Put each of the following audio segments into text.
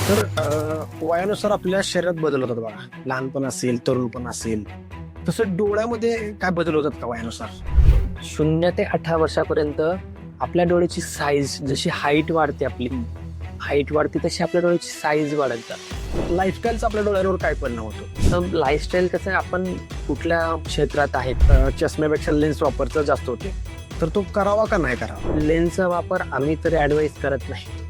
तर वयानुसार आपल्या शरीरात बदल होतात बघा. लहानपण असेल, तरुणपण असेल, तसं डोळ्यामध्ये काय बदल होतात का वयानुसार? 0 ते 18 वर्षापर्यंत आपल्या डोळ्याची साईज जशी हाईट वाढते, आपली हाईट वाढते तशी आपल्या डोळ्याची साईज वाढत जाते. लाईफस्टाईलचा आपल्या डोळ्यांवर काय परिणाम होतो? तर लाईफस्टाईल कसं आहे, आपण कुठल्या क्षेत्रात आहेत, चष्म्यापेक्षा लेन्स वापरचं जास्त होते, तर तो करावा का नाही करावा? लेन्सचा वापर आम्ही तरी ऍडवाइस करत नाही.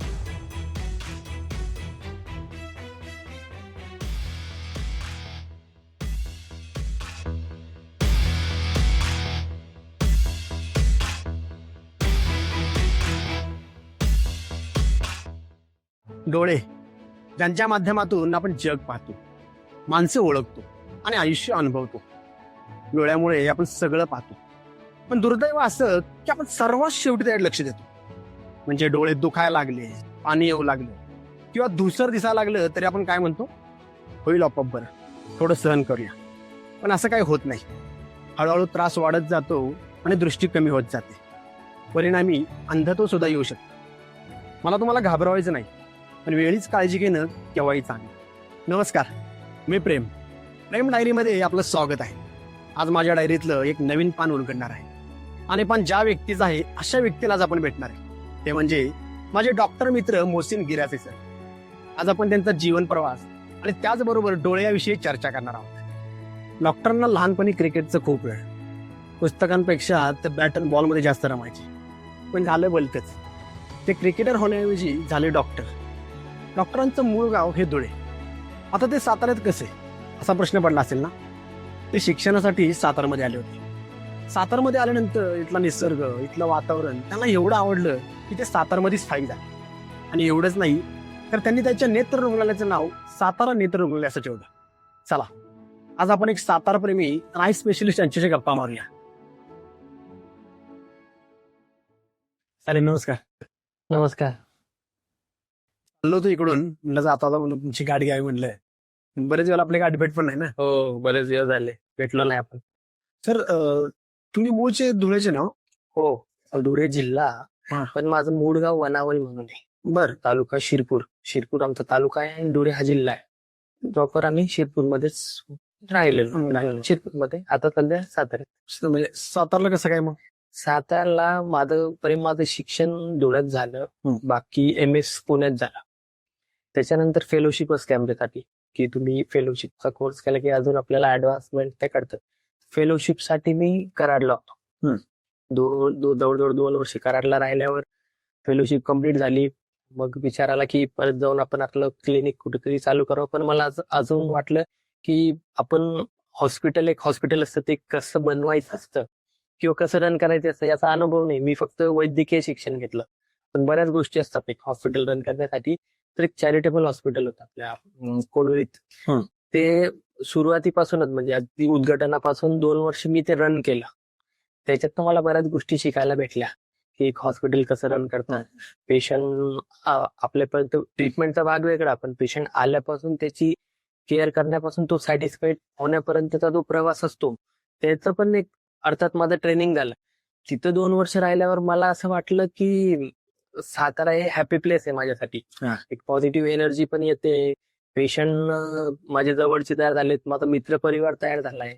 डोळे ज्यांच्या माध्यमातून आपण जग पाहतो, माणसं ओळखतो आणि आयुष्य अनुभवतो. डोळ्यामुळे आपण सगळं पाहतो, पण दुर्दैव असं की आपण सर्वात शेवटी त्याकडे लक्ष देतो. म्हणजे डोळे दुखायला लागले, पाणी येऊ लागलं किंवा धुसर दिसायला लागलं तरी आपण काय म्हणतो? होईल आपोआप बरं, थोडं सहन करूया. पण असं काही होत नाही. हळूहळू त्रास वाढत जातो आणि दृष्टी कमी होत जाते. परिणामी अंधत्व सुद्धा येऊ शकतं. मला तुम्हाला घाबरवायचं नाही, पण वेळीच काळजी घेणं केव्हाही चांगलं. नमस्कार, मी प्रेम डायरीमध्ये आपलं स्वागत आहे. आज माझ्या डायरीतलं एक नवीन पान उलगडणार आहे आणि पान ज्या व्यक्तीचं आहे अशा व्यक्तीलाच आपण भेटणार आहे. ते म्हणजे माझे डॉक्टर मित्र मोहसिन गिरासे सर. आज आपण त्यांचा जीवन प्रवास आणि त्याचबरोबर डोळ्याविषयी चर्चा करणार आहोत. डॉक्टरांना लहानपणी क्रिकेटचं खूप वेळ, पुस्तकांपेक्षा ते बॅट अँड बॉलमध्ये जास्त रमायचे. पण झालं भलतंच, ते क्रिकेटर होण्याऐवजी झाले डॉक्टर. डॉक्टरांचं मूळ गाव हे धुळे. आता ते साताऱ्यात कसे असा प्रश्न पडला असेल ना. ते शिक्षणासाठी सातारमध्ये आले होते. सातारमध्ये आल्यानंतर इथला निसर्ग, इथलं वातावरण त्यांना एवढं आवडलं की ते सातारमध्येच स्थायिक झाले. आणि एवढंच नाही तर त्यांनी त्याच्या नेत्र रुग्णालयाचं नाव सातारा नेत्र रुग्णालय असं ठेवलं. चला, आज आपण एक सातारप्रेमी आय स्पेशलिस्ट यांच्याशी गप्पा मारूया. चालेल, नमस्कार. नमस्कार. चाललो होतो इकडून, म्हणलं जाता म्हणून तुमची गाडी घ्यावी म्हणलंय. बरेच वेळा आपली गाडी भेट पण नाही ना. हो, बरेच दिवस झाले भेटलो नाही आपण. सर, तुम्ही मूळचे धुळ्याचे ना? हो, धुळे जिल्हा, हा. पण माझं मूळ गाव वनावल म्हणून आहे. बर. तालुका शिरपूर आमचा तालुका आहे आणि धुळे हा जिल्हा आहे. प्रॉपर आम्ही शिरपूरमध्येच राहिलेलो. शिरपूरमध्ये, आता सध्या साताऱ्यात. म्हणजे सातारला कसं काय मग? सातारला माझं शिक्षण धुळ्यात झालं. बाकी MS पुण्यात झालं. त्याच्यानंतर फेलोशिप असते आमच्यासाठी, की तुम्ही फेलोशिपचा कोर्स केला की अजून आपल्याला ऍडव्हान्समेंट ते कळतं. फेलोशिपसाठी मी कराडला होतो. जवळजवळ 2 वर्ष कराडला राहिल्यावर फेलोशिप कम्प्लीट झाली. मग विचार आला की परत जाऊन आपण आपलं क्लिनिक कुठेतरी चालू करावं. पण मला अजून वाटलं की आपण एक हॉस्पिटल असतं ते कसं बनवायचं असतं किंवा कसं रन करायचं असतं याचा अनुभव नाही. मी फक्त वैद्यकीय शिक्षण घेतलं, पण बऱ्याच गोष्टी असतात एक हॉस्पिटल रन करण्यासाठी. तर एक चॅरिटेबल हॉस्पिटल होतं आपल्या कोडवलीत. ते सुरुवातीपासूनच म्हणजे अगदी उद्घाटनापासून 2 वर्ष मी ते रन केलं. त्याच्यात मला बऱ्याच गोष्टी शिकायला भेटल्या की एक हॉस्पिटल कसं रन करतात. पेशंट आपल्यापर्यंत ट्रीटमेंटचा भाग वेगळा, पण पेशंट आल्यापासून त्याची केअर करण्यापासून तो सॅटिस्फाईड होण्यापर्यंतचा जो प्रवास असतो त्याचं पण एक अर्थात माझं ट्रेनिंग झालं. तिथं 2 वर्ष राहिल्यावर मला असं वाटलं की सातारा हे हॅपी प्लेस आहे माझ्यासाठी. एक पॉझिटिव्ह एनर्जी पण येते. पेशंट माझे जवळचे तयार झालेत, माझा मित्र परिवार तयार झालाय.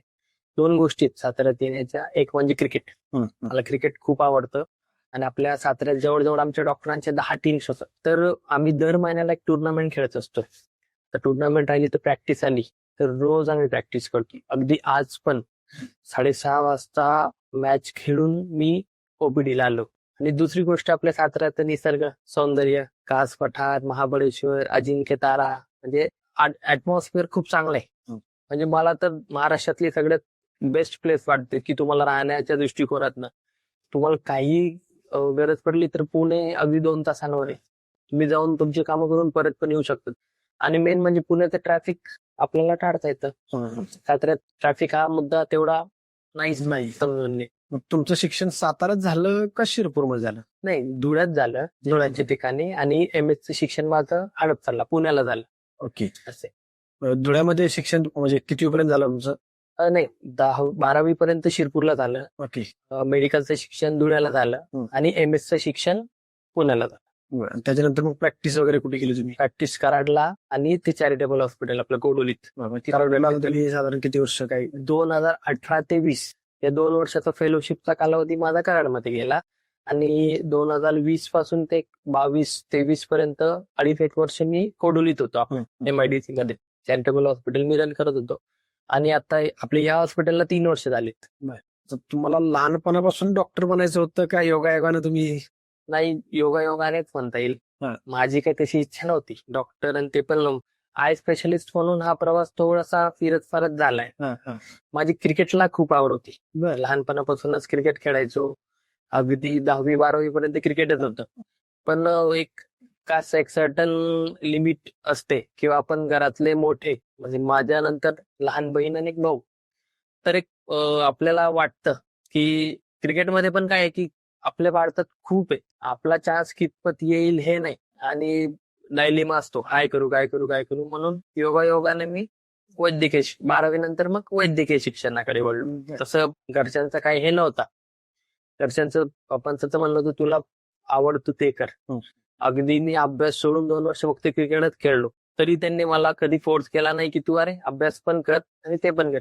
2 गोष्टी आहेत साताऱ्यात येण्याच्या. एक म्हणजे क्रिकेट. मला क्रिकेट खूप आवडतं आणि आपल्या साताऱ्यात जवळजवळ आमच्या डॉक्टरांच्या 10 टीम्स होतात. तर आम्ही दर महिन्याला एक टुर्नामेंट खेळत असतो. तर टुर्नामेंट राहिली तर प्रॅक्टिस आली तर रोज आम्ही प्रॅक्टिस करतो. अगदी आज पण 6:30 वाजता मॅच खेळून मी OPD ला आलो. आणि दुसरी गोष्ट, आपल्या साताऱ्यात निसर्ग सौंदर्य, कास पठार, महाबळेश्वर, अजिंक्य तारा, म्हणजे ऍटमॉस्फिअर खूप चांगलं आहे. म्हणजे मला तर महाराष्ट्रातली सगळ्यात बेस्ट प्लेस वाटते की तुम्हाला राहण्याच्या दृष्टिकोनातनं तुम्हाला काही गरज पडली तर पुणे अगदी 2 तासांवर आहे. तुम्ही जाऊन तुमची कामं करून परत पण येऊ शकतात. आणि मेन म्हणजे पुण्याचं ट्रॅफिक आपल्याला टाळता येतं. साताऱ्यात ट्रॅफिक हा मुद्दा तेवढा नाही. मग तुमचं शिक्षण साताऱ्यात झालं का शिरपूरमध्ये झालं? नाही, धुळ्यात झालं, धुळ्याच्या ठिकाणी. आणि MS चं शिक्षण माझं हडपसरला पुण्याला झालं. ओके. असे धुळ्यामध्ये शिक्षण म्हणजे कितीपर्यंत झालं तुमचं? नाही, 12वी पर्यंत शिरपूरला झालं. ओके. मेडिकलचं शिक्षण धुळ्याला झालं आणि MS चं शिक्षण पुण्याला झालं. बरं. त्याच्यानंतर मग प्रॅक्टिस वगैरे कुठे केली तुम्ही? प्रॅक्टिस कराडला आणि ते चॅरिटेबल हॉस्पिटल आपलं कोडोलीत. कराडला तुम्ही साधारण किती वर्ष काय? 2018 ते 20 या 2 वर्षाचा फेलोशिपचा कालावधी माझा कराडमध्ये गेला आणि 2020 पासून ते 22-23 पर्यंत 2.5 वर्ष मी कोडोलीत होतो MIDC मध्ये. चॅरिटेबल हॉस्पिटल मी रन करत होतो आणि आता आपल्या या हॉस्पिटलला 3 वर्ष झालीत. तर तुम्हाला लहानपणापासून डॉक्टर बनायचं होतं का योगायोगानं तुम्ही? नाही, योगायोगानेच म्हणता येईल. हा. माझी काही तशी इच्छा नव्हती डॉक्टर आणि ते पण आय स्पेशलिस्ट म्हणून हा प्रवास थोडासा फिरत फारत झालाय. माझी क्रिकेटला खूप आवड होती. लहानपणापासूनच क्रिकेट खेळायचो. अगदी 10वी-12वी पर्यंत क्रिकेटच होतं. पण एक सर्टन लिमिट असते किंवा आपण घरातले मोठे म्हणजे माझ्या नंतर लहान बहीण आणि एक भाऊ, तर आपल्याला वाटतं की क्रिकेटमध्ये पण काय आहे की आपल्या भारतात खूप आहे, आपला चान्स कितपत येईल हे नाही आणि डायलेमा असतो काय करू काय करू काय करू. म्हणून योगायोगाने मी वैद्यकीय 12वी नंतर मग वैद्यकीय शिक्षणाकडे वळलो. तसं घरच्यांचं काही हे नव्हता. घरच्यांचं पप्पांचं म्हणलं होतं तुला आवडतं ते कर. अगदी मी अभ्यास सोडून 2 वर्ष फक्त क्रिकेटच खेळलो तरी त्यांनी मला कधी फोर्स केला नाही की तू अरे अभ्यास पण कर आणि ते पण कर.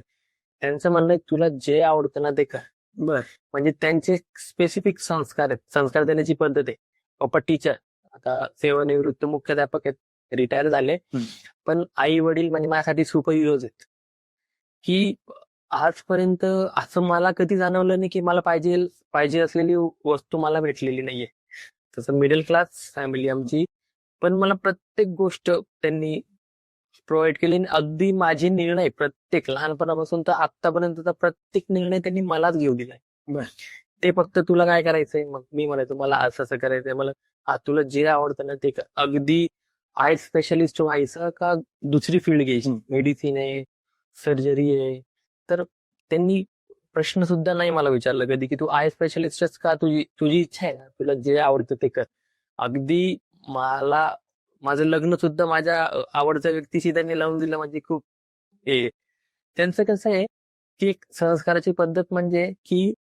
त्यांचं म्हणणं आहे तुला जे आवडतं ना ते कर. बर. म्हणजे त्यांचे स्पेसिफिक संस्कार आहेत, संस्कार देण्याची पद्धत आहे. पप्पा टीचर, आता सेवानिवृत्त मुख्याध्यापक आहेत, रिटायर झाले. पण आई वडील म्हणजे माझ्यासाठी सुपर हिरोज आहेत. की आजपर्यंत असं मला कधी जाणवलं नाही की मला पाहिजे असलेली वस्तू मला भेटलेली नाहीये. तसं मिडल क्लास फॅमिली आमची, पण मला प्रत्येक गोष्ट त्यांनी प्रोव्हाइड केली. अगदी माझे निर्णय प्रत्येक लहानपणापासून तर आतापर्यंतचा प्रत्येक निर्णय त्यांनी मलाच घेऊ दिलाय. ते फक्त तुला काय करायचंय, मग मी म्हणायचो मला असं करायचंय, मला तुला जे आवडतं ना ते कर. अगदी आय स्पेशलिस्ट व्हायचं का दुसरी फील्ड घ्यायची, मेडिसिन आहे, सर्जरी आहे, तर त्यांनी प्रश्न सुद्धा नाही मला विचारलं कधी की तू आय स्पेशलिस्टच का, तुझी इच्छा आहे ना, तुला जे आवडतं ते कर. अगदी मला माझं लग्न सुद्धा माझ्या आवडत्या व्यक्तीशी त्यांनी लावून दिलं. म्हणजे खूप त्यांचं कसं आहे की एक संस्काराची पद्धत म्हणजे की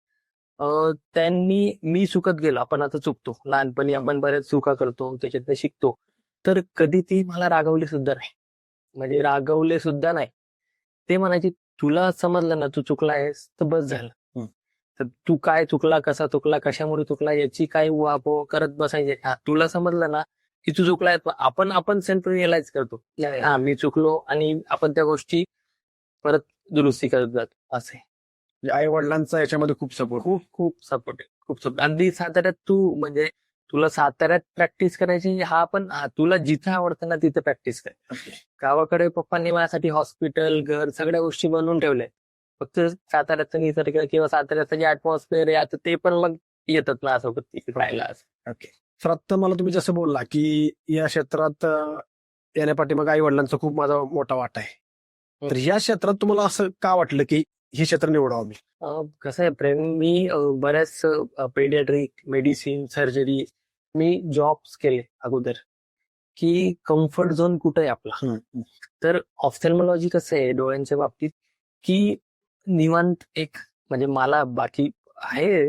मी चुकत गेलो, आपण आता चुकतो, लहानपणी आपण बऱ्याच चुका करतो, त्याच्यात शिकतो, तर कधी ती मला रागवली सुद्धा नाही. म्हणजे रागवले सुद्धा नाही. ते म्हणायचे तुला समजलं ना तू चुकला आहेस तर बस झालं. तर तू काय चुकला, कसा चुकला, कशामुळे चुकला याची काय उहापोह करत बसायचे. तुला समजलं ना की तू चुकलाय, आपण सेल्फ रिअलाइज करतो मी चुकलो आणि आपण त्या गोष्टी परत दुरुस्ती करत जातो. असे आई वडिलांचा याच्यामध्ये खूप सपोर्ट. खूप सपोर्ट आहे, खूप सपोर्ट. अगदी साताऱ्यात तू म्हणजे तुला साताऱ्यात प्रॅक्टिस करायची, तुला जिथं आवडतं ना तिथे प्रॅक्टिस कर. गावाकडे पप्पांनी माझ्यासाठी हॉस्पिटल, घर, सगळ्या गोष्टी बनवून ठेवल्या. फक्त साताऱ्याचं निसर्ग किंवा साताऱ्याचं जे ऍटमॉस्फिअर आहे आता ते पण मग येतात ना सोबत तिकडे राहायला. ओके. तर आता मला तुम्ही जसं बोलला की या क्षेत्रात येण्यापाठी मग आई वडिलांचा खूप माझा मोठा वाटा आहे. तर या क्षेत्रात तुम्हाला असं का वाटलं की हे क्षेत्र निवडावं मी? कसं आहे प्रेम, मी बऱ्याच पेडियाट्रिक, मेडिसिन, सर्जरी मी जॉब्स केले अगोदर की कम्फर्ट झोन कुठे आहे आपला. तर ऑफ्थॅल्मॉलॉजी कसं आहे डोळ्यांच्या बाबतीत की निवांत एक म्हणजे मला बाकी आहे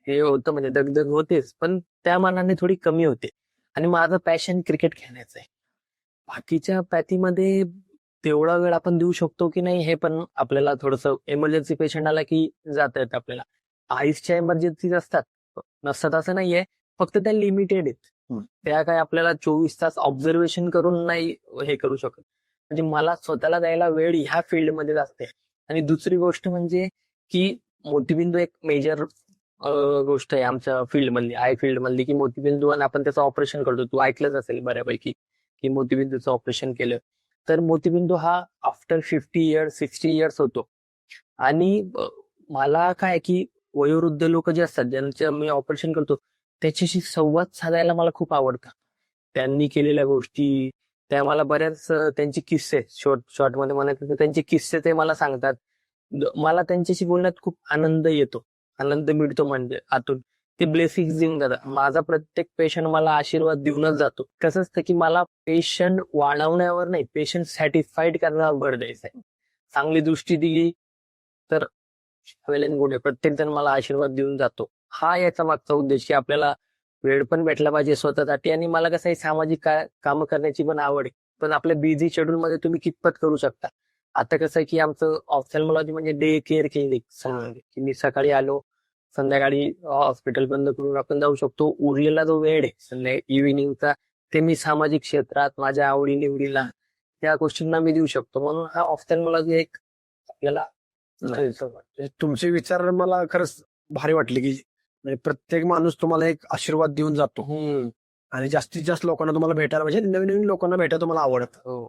हे होतं म्हणजे दगदग होतेच, पण त्या मानाने थोडी कमी होते. आणि माझं पॅशन क्रिकेट खेळण्याचं आहे. बाकीच्या पॅथीमध्ये तेवढा वेळ आपण देऊ शकतो की नाही हे पण आपल्याला थोडंसं, इमर्जन्सी पेशंट आला की जाता येतं आपल्याला. आईसच्या इमर्जन्सीज असतात, नसतात असं नाहीये, फक्त त्या लिमिटेड आहेत. त्या काय आपल्याला 24 तास ऑब्झर्वेशन करून नाही हे करू शकत. म्हणजे मला स्वतःला द्यायला वेळ ह्या फील्डमध्ये असते. आणि दुसरी गोष्ट म्हणजे की मोतीबिंदू एक मेजर गोष्ट आहे आमच्या फील्डमधली, आय फील्डमधली, की मोतीबिंदू आणि आपण त्याचं ऑपरेशन करतो. तू ऐकलंच असेल बऱ्यापैकी की मोतीबिंदूचं ऑपरेशन केलं तर मोतीबिंदू हा आफ्टर 50 इयर्स 60 इयर्स होतो. आणि मला काय की वयोवृद्ध लोक जे असतात ज्यांचं मी ऑपरेशन करतो त्याच्याशी संवाद साधायला मला खूप आवडतं. त्यांनी केलेल्या गोष्टी त्या मला बऱ्याच त्यांचे किस्से शॉर्टमध्ये म्हणायचं तर त्यांचे किस्से ते मला सांगतात. मला त्यांच्याशी बोलण्यात खूप आनंद येतो, आनंद मिळतो. म्हणजे आतून ते ब्लेसिंग्स देऊन जातात. माझा प्रत्येक पेशंट मला आशीर्वाद देऊनच जातो. कसं असतं की मला पेशंट वाढवण्यावर नाही, पेशंट सॅटिस्फाईड करण्यावर भर द्यायचा आहे. चांगली दृष्टी दिली तर वेल अँड गुड आहे. प्रत्येक जण मला आशीर्वाद देऊन जातो. हा याचा मागचा उद्देश की आपल्याला वेळ पण भेटला पाहिजे स्वतःसाठी, आणि मला कसं आहे सामाजिक कामं करण्याची पण आवड आहे. पण आपल्या बिझी शेड्यूल मध्ये तुम्ही कितपत करू शकता. आता कसं आहे की आमचं ऑप्थॅल्मॉलॉजी म्हणजे डे केअर क्लिनिक की मी सकाळी आलो, संध्याकाळी हॉस्पिटल बंद करून आपण जाऊ शकतो. उरलेला जो वेळ आहे संध्याकाळी इव्हिनिंगचा, ते मी सामाजिक क्षेत्रात माझ्या आवडीनिवडीला त्या गोष्टींना मी देऊ शकतो. म्हणून हा ऑप्थॅल्मॉलॉजी एक आपल्याला तुमचे विचार मला खरंच भारी वाटले की म्हणजे प्रत्येक माणूस तुम्हाला एक आशीर्वाद देऊन जातो आणि जास्तीत जास्त लोकांना तुम्हाला भेटायला म्हणजे नवीन नवीन लोकांना भेटायला तुम्हाला आवडतं. हो.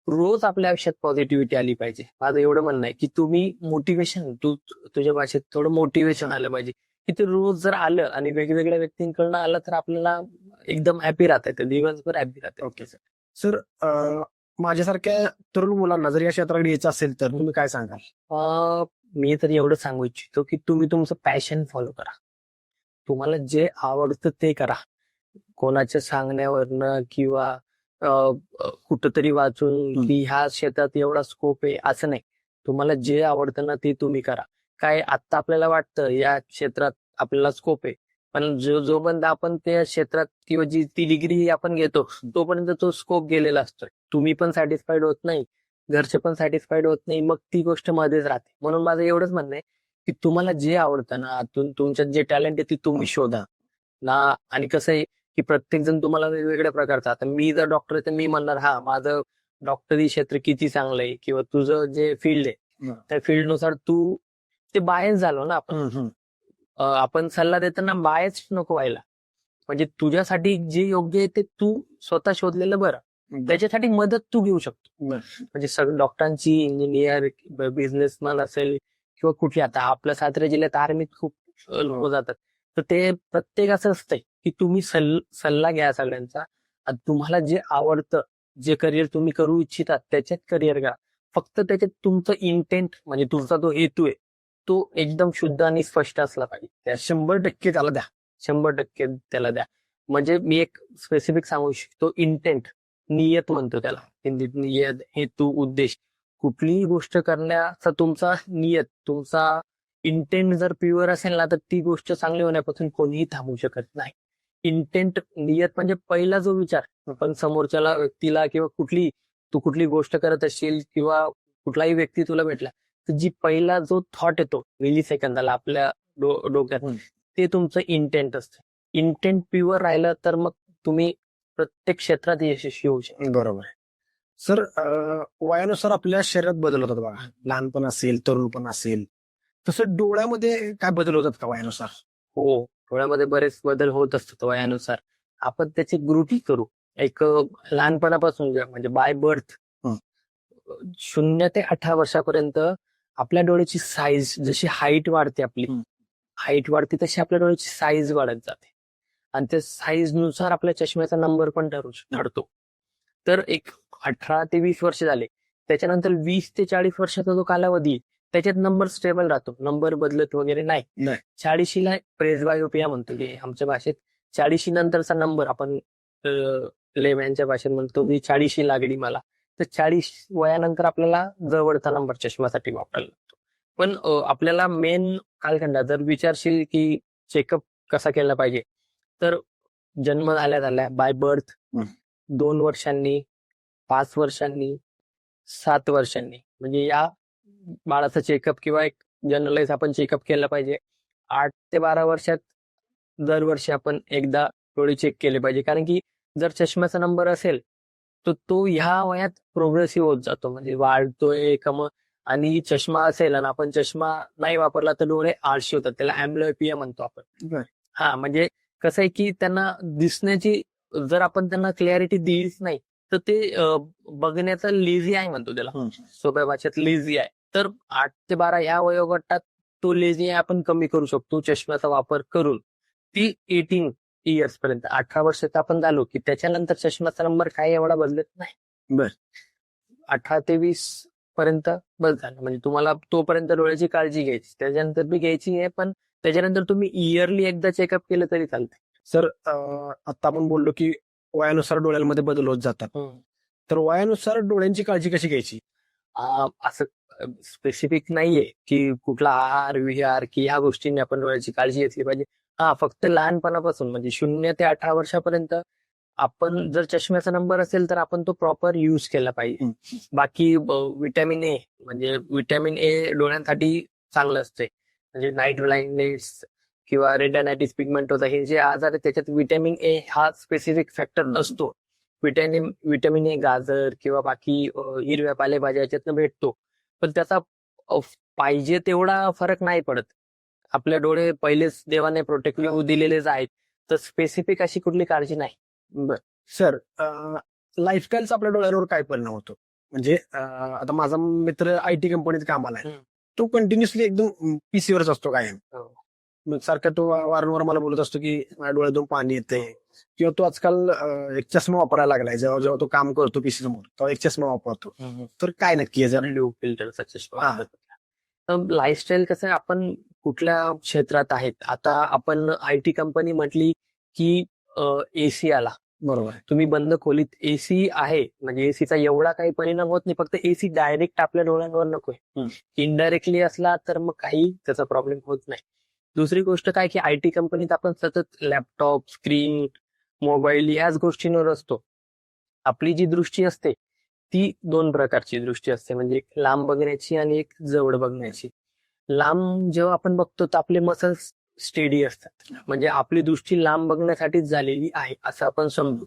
रोज आपल्या आयुष्यात पॉझिटिव्हिटी आली पाहिजे. माझं एवढं म्हणणं आहे की तुम्ही मोटिवेशन, तुझ्या भाषेत थोडं मोटिवेशन आलं पाहिजे, की ते रोज जर आलं आणि वेगवेगळ्या व्यक्तींकडनं आलं तर आपल्याला एकदम हॅपी राहता येतं, दिवसभर हॅपी राहता ओके सर. माझ्यासारख्या तरुण मुलांना जर या क्षेत्राकडे यायचं असेल तर तुम्ही काय सांगाल? मी तर एवढं सांगू इच्छितो की तुम्ही तुमचं पॅशन फॉलो करा. तुम्हाला जे आवडतं ते करा. कोणाच्या सांगण्यावरनं किंवा कुठंतरी वाचून की ह्या क्षेत्रात एवढा स्कोप आहे असं नाही. तुम्हाला जे आवडतं ना ते तुम्ही करा. काय आता आपल्याला वाटतं या क्षेत्रात आपल्याला स्कोप आहे, पण जोपर्यंत आपण त्या क्षेत्रात किंवा जी ती डिग्री आपण घेतो तोपर्यंत तो स्कोप गेलेला असतो. तुम्ही पण सॅटिस्फाईड होत नाही, घरचे पण सॅटिस्फाईड होत नाही, मग ती गोष्ट मध्येच राहते. म्हणून माझं एवढंच म्हणणं आहे की तुम्हाला जे आवडतं ना, तुमच्यात जे टॅलेंट आहे ते तुम्ही शोधा ना. आणि कसं आहे की प्रत्येक जण तुम्हाला वेगवेगळ्या प्रकारचा, आता मी जर डॉक्टर आहे तर मी म्हणणार हा माझं डॉक्टरी क्षेत्र किती चांगलं आहे, किंवा तुझं जे फील्ड आहे त्या फील्डनुसार तू ते बायस झालो ना आपण. आपण सल्ला देताना बायस नको व्हायला. म्हणजे तुझ्यासाठी जे योग्य आहे ते तू स्वतः शोधलेलं बरं, त्याच्यासाठी मदत तू घेऊ शकतो. म्हणजे सगळं डॉक्टरांची, इंजिनियर, बिझनेसमॅन असेल किंवा कुठली, आता आपल्या सातारा जिल्ह्यात आर्मीत खूप लोक जातात, तर ते प्रत्येक असं असतंय की तुम्ही सल्ला घ्या सगळ्यांचा. आणि तुम्हाला जे आवडतं, जे करिअर तुम्ही करू इच्छिता त्याच्यात करिअर करा. फक्त त्याच्यात तुमचं इंटेंट म्हणजे तुमचा जो हेतू आहे तो एकदम शुद्ध आणि स्पष्ट असला पाहिजे. त्या 100% त्याला द्या. 100% त्याला द्या. म्हणजे मी एक स्पेसिफिक सांगू शकतो, इंटेंट, नियत म्हणतो त्याला हिंदीत. नियत, हेतू, उद्देश. कुठलीही गोष्ट करण्याचा तुमचा नियत, तुमचा इंटेंट जर प्युअर असेल ना तर ती गोष्ट चांगली होण्यापासून कोणीही थांबू शकत नाही. इंटेंट, नियत म्हणजे पहिला जो विचार पण समोरच्याला व्यक्तीला किंवा कुठली गोष्ट करत असशील किंवा कुठलाही व्यक्ती तुला भेटला तर जी पहिला जो थॉट येतो मिली-सेकंदाला आपल्या डोक्यात, ते तुमचं इंटेंट असतं. इंटेंट प्युअर राहिलं तर मग तुम्ही प्रत्येक क्षेत्रात यशस्वी होऊ शकता. बरोबर आहे सर. वयानुसार आपल्या शरीरात बदल होतात बघा, लहानपण असेल, तरुणपण असेल, तसं डोळ्यामध्ये काय बदल होतात का वयानुसार? हो, डोळ्यामध्ये बरेच बदल होत असतात वयानुसार. आपण त्याची ग्रुटी करू. एक लहानपणापासून म्हणजे बाय बर्थ 0 ते 18 वर्षापर्यंत आपल्या डोळ्याची साईज, जशी हाईट वाढते आपली, हाईट वाढते तशी आपल्या डोळ्याची साईज वाढत जाते. आणि त्या साईज नुसार आपल्या चष्म्याचा नंबर पण ठरतो. तर एक 18 ते 20 वर्ष झाले, त्याच्यानंतर 20 ते 40 वर्षाचा जो कालावधी त्याच्यात नंबर स्टेबल राहतो, नंबर बदलत वगैरे नाही. 40ला प्रेसबायोपिया म्हणतो की आमच्या भाषेत, 40 नंतरचा नंबर आपण लेमॅनच्या भाषेत म्हणतो की 40 लागली मला. तर 40 वयानंतर आपल्याला जवळचा नंबर चष्म्यासाठी वापरायला लागतो. पण आपल्याला मेन कालखंडात जर विचारशील की चेकअप कसा केला पाहिजे, तर जन्म झाल्या बाय बर्थ 2 वर्षांनी, 5 वर्षांनी, 7 वर्षांनी, म्हणजे या बाळाचा चेकअप किंवा एक जनरलाइज आपण चेकअप केलं पाहिजे. 8 ते 12 वर्षात दरवर्षी आपण एकदा डोळे चेक केले पाहिजे. कारण की जर चष्म्याचा नंबर असेल तर तो ह्या वयात प्रोग्रेसिव्ह होत जातो, म्हणजे वाढतोय आणि चष्मा असेल आणि आपण चष्मा नाही वापरला तर डोळे आळशी होतात, त्याला अँब्लिओपिया म्हणतो आपण. हा, म्हणजे कसं आहे की त्यांना दिसण्याची, जर आपण त्यांना क्लॅरिटी दिलीच नाही तर ते बघण्याचा लेझी आय म्हणतो त्याला, सोप्या भाषेत लेझी आय. तर 8 ते 12 या वयोगटात तो लेझी आय आपण कमी करू शकतो चष्म्याचा वापर करून. ती 18 इयर्स पर्यंत, 18 वर्षाचा आपण झालो की त्याच्यानंतर चष्म्याचा नंबर काही एवढा बदलत नाही. 18 ते 20 पर्यंत बस झालं, म्हणजे तुम्हाला तोपर्यंत डोळ्याची काळजी घ्यायची, त्याच्यानंतर बी घ्यायची आहे, पण त्याच्यानंतर तुम्ही इयरली एकदा चेकअप केलं तरी चालतंय. सर, आता आपण बोललो की वयानुसार डोळ्यांमध्ये बदल होत जातात, तर वयानुसार डोळ्यांची काळजी कशी घ्यायची? असं स्पेसिफिक नाहीये की कुठला आहार विहार की ह्या गोष्टींनी आपण डोळ्याची काळजी घेतली पाहिजे. हा फक्त लहानपणापासून म्हणजे 0 ते 18 वर्षापर्यंत आपण जर चष्म्याचा नंबर असेल तर आपण तो प्रॉपर युज केला पाहिजे. बाकी विटॅमिन ए म्हणजे विटॅमिन ए डोळ्यांसाठी चांगलं असते. म्हणजे नाईट ब्लाइंडनेस किंवा रेटिनायटिस पिगमेंटोजा हे जे आजार आहेत त्याच्यात विटॅमिन ए हा स्पेसिफिक फॅक्टर नसतो. विटॅमिन ए गाजर किंवा बाकी हिरव्या पालेभाज्या याच्यातनं भेटतो, पण त्याचा अ, पाहिजे तेवढा फरक नाही पडत. आपले डोळे पहिलेच देवाने प्रोटेक्टिव्ह दिलेलेच आहेत, तर स्पेसिफिक अशी कुठली काळजी नाही. बर सर, लाईफस्टाईलचा आपल्या डोळ्यांवर काय परिणाम होतो? म्हणजे आता माझा मित्र IT कंपनीत कामाला आहे. तो कंटिन्युअसली एकदम पीसीवरच असतो कायम. मग सारखा तो वारंवार मला बोलत असतो की माझ्या डोळ्यातून पाणी येते, किंवा तो आजकाल एक चष्मा वापरायला लागलाय. जेव्हा जेव्हा तो काम करतो पीसी समोर तेव्हा एक चष्मा वापरतो. तर काय नक्की आहे जरा? ब्ल्यू फिल्टरचा चष्मा. हा. तर लाईफस्टाईल कसं आहे, आपण कुठल्या क्षेत्रात आहेत. आता आपण IT कंपनी म्हटली की एसी आला. बरोबर आहे. तुम्ही बंद खोलीत एसी आहे म्हणजे एसीचा एवढा काही परिणाम होत नाही, फक्त एसी डायरेक्ट आपल्या डोळ्यांवर नकोय. इनडायरेक्टली असला तर मग काही त्याचा प्रॉब्लेम होत नाही. दुसरी गोष्ट काय की IT कंपनीत आपण सतत लॅपटॉप स्क्रीन मोबाईल याच गोष्टींवर असतो. आपली जी दृष्टी असते ती 2 प्रकारची दृष्टी असते, म्हणजे एक लांब बघण्याची आणि एक जवळ बघण्याची. लांब जेव्हा आपण बघतो तर आपले मसल्स स्टेडी असतात, म्हणजे आपली दृष्टी लांब बघण्यासाठीच झालेली आहे असं आपण समजू.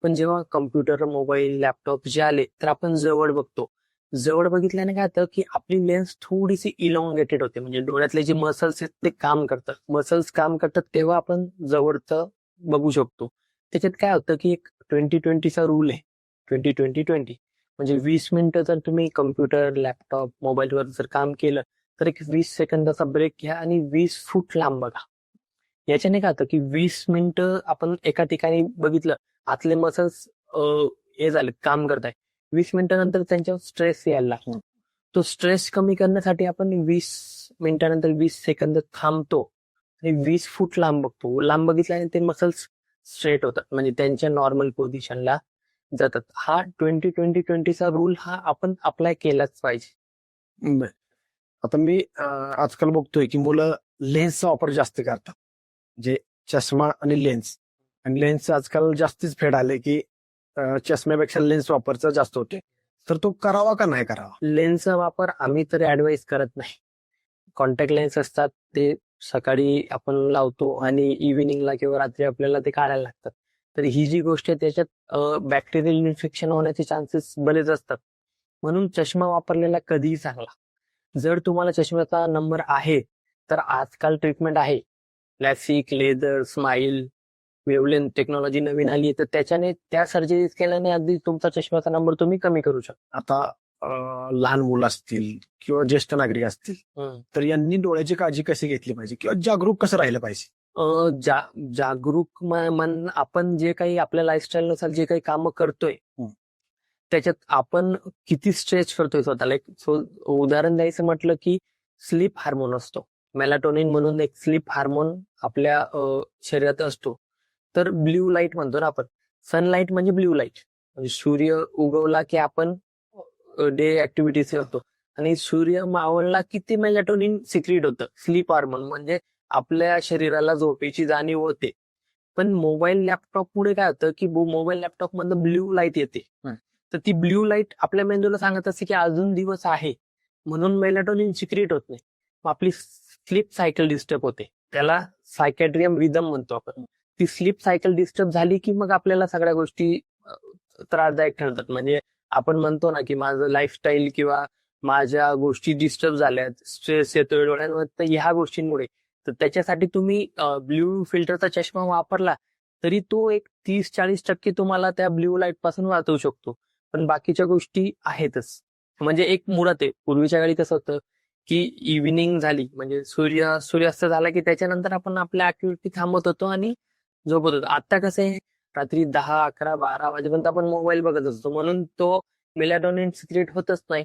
पण जेव्हा कम्प्युटर मोबाईल लॅपटॉप जे आले तर आपण जवळ बघतो. जवळ बघितल्याने काय होतं की आपली लेन्स थोडीशी इलॉंगेटेड होते, म्हणजे डोळ्यातले जे मसल्स आहेत ते काम करतात. मसल्स काम करतात तेव्हा आपण जवळचं बघू शकतो. त्याच्यात काय होतं की एक 20-20चा रूल आहे. 20-20-20 म्हणजे 20 मिनिटं जर तुम्ही कम्प्युटर लॅपटॉप मोबाईलवर जर काम केलं तर एक 20 सेकंदाचा ब्रेक घ्या आणि 20 फूट लांब बघा. याच्याने काय होतं की 20 मिनिटं आपण एका ठिकाणी बघितलं, आतले मसल्स हे झाले काम करताय. 20 मिनिटानंतर त्यांच्यावर स्ट्रेस यायला लागतो. तो स्ट्रेस कमी करण्यासाठी आपण 20 मिनिटानंतर 20 सेकंद थांबतो आणि 20 फूट लांब बघतो. लांब बघितल्याने ते मसल्स स्ट्रेट होतात, म्हणजे त्यांच्या नॉर्मल पोझिशनला जातात. हा 20-20-20चा रूल हा आपण अप्लाय केलाच पाहिजे. बर. आता मी आजकाल बघतोय की मुलं लेन्सचा वापर जास्त करतात. म्हणजे चष्मा आणि लेन्स, आणि लेन्स आजकाल जास्तीच फेड आले की चष्म्यापेक्षा लेन्स वापरचा जास्त होते. तर तो करावा का नाही करावा? लेन्सचा वापर आम्ही तरी ऍडवाइस करत नाही. कॉन्टॅक्ट लेन्स असतात ते सकाळी आपण लावतो आणि इव्हिनिंगला किंवा रात्री आपल्याला ते काढायला लागतात. तर ही जी गोष्ट आहे त्याच्यात बॅक्टेरियल इन्फेक्शन होण्याचे चान्सेस बरेच असतात. म्हणून चष्मा वापरलेला कधीही चांगला. जर तुम्हाला चष्म्याचा नंबर आहे तर आजकाल ट्रीटमेंट आहे. लॅसिक लेझर स्माईल वेवलेन टेक्नॉलॉजी नवीन आली आहे, तर त्याच्याने त्या सर्जरीज केल्याने अगदी तुमचा चष्म्याचा नंबर तुम्ही कमी करू शकता. आता लहान मुलं असतील किंवा ज्येष्ठ नागरिक असतील, तर यांनी डोळ्याची काळजी कशी घेतली पाहिजे किंवा जागरूक कसं राहिलं पाहिजे? जागरूक आपण जे काही आपल्या लाईफस्टाईलनुसार जे काही कामं करतोय त्याच्यात आपण किती स्ट्रेच करतोय स्वतःला. एक उदाहरण द्यायचं म्हटलं की स्लीप हार्मोन असतो, मेलाटोनिन म्हणून एक स्लीप हार्मोन आपल्या शरीरात असतो. तर ब्ल्यू लाईट म्हणतो ना आपण, सनलाईट म्हणजे ब्ल्यू लाईट, म्हणजे सूर्य उगवला की आपण डे ऍक्टिव्हिटीज करतो आणि सूर्य मावळला की ते मेलाटोनिन सिक्रीट होतं, स्लीप हार्मोन, म्हणजे आपल्या शरीराला झोपेची जाणीव होते. पण मोबाईल लॅपटॉप मुळे काय होतं की मोबाईल लॅपटॉप मधनं ब्ल्यू लाईट येते. तर ती ब्ल्यू लाईट आपल्या मेंदूला सांगत असते की अजून दिवस आहे, म्हणून मेलाटोनिन सिक्रीट होत नाही. मग आपली स्लीप सायकल डिस्टर्ब होते. त्याला सायकॅट्रियम रिदम म्हणतो आपण. ती स्लीप सायकल डिस्टर्ब झाली की मग आपल्याला सगळ्या गोष्टी त्रासदायक ठरतात. म्हणजे आपण म्हणतो ना की माझं लाईफस्टाईल किंवा माझ्या गोष्टी डिस्टर्ब झाल्यात, स्ट्रेस येतोय डोळ्यांवर, तर ह्या गोष्टींमुळे. तर त्याच्यासाठी तुम्ही ब्ल्यू फिल्टरचा चष्मा वापरला तरी तो एक 30-40% तुम्हाला त्या ब्ल्यू लाईट पासून वाचवू शकतो. पण बाकीच्या गोष्टी आहेतच. म्हणजे एक मुळात आहे, पूर्वीच्या काळी कसं होतं की इव्हिनिंग झाली म्हणजे सूर्यास्त झाला की त्याच्यानंतर आपण आपल्या ऍक्टिव्हिटी थांबत होतो आणि झोपत होतो. आता कसं आहे, रात्री 10, 11, 12 वाजेपर्यंत आपण मोबाईल बघत असतो, म्हणून तो मेलाटोनिन सिक्रेट होतच नाही.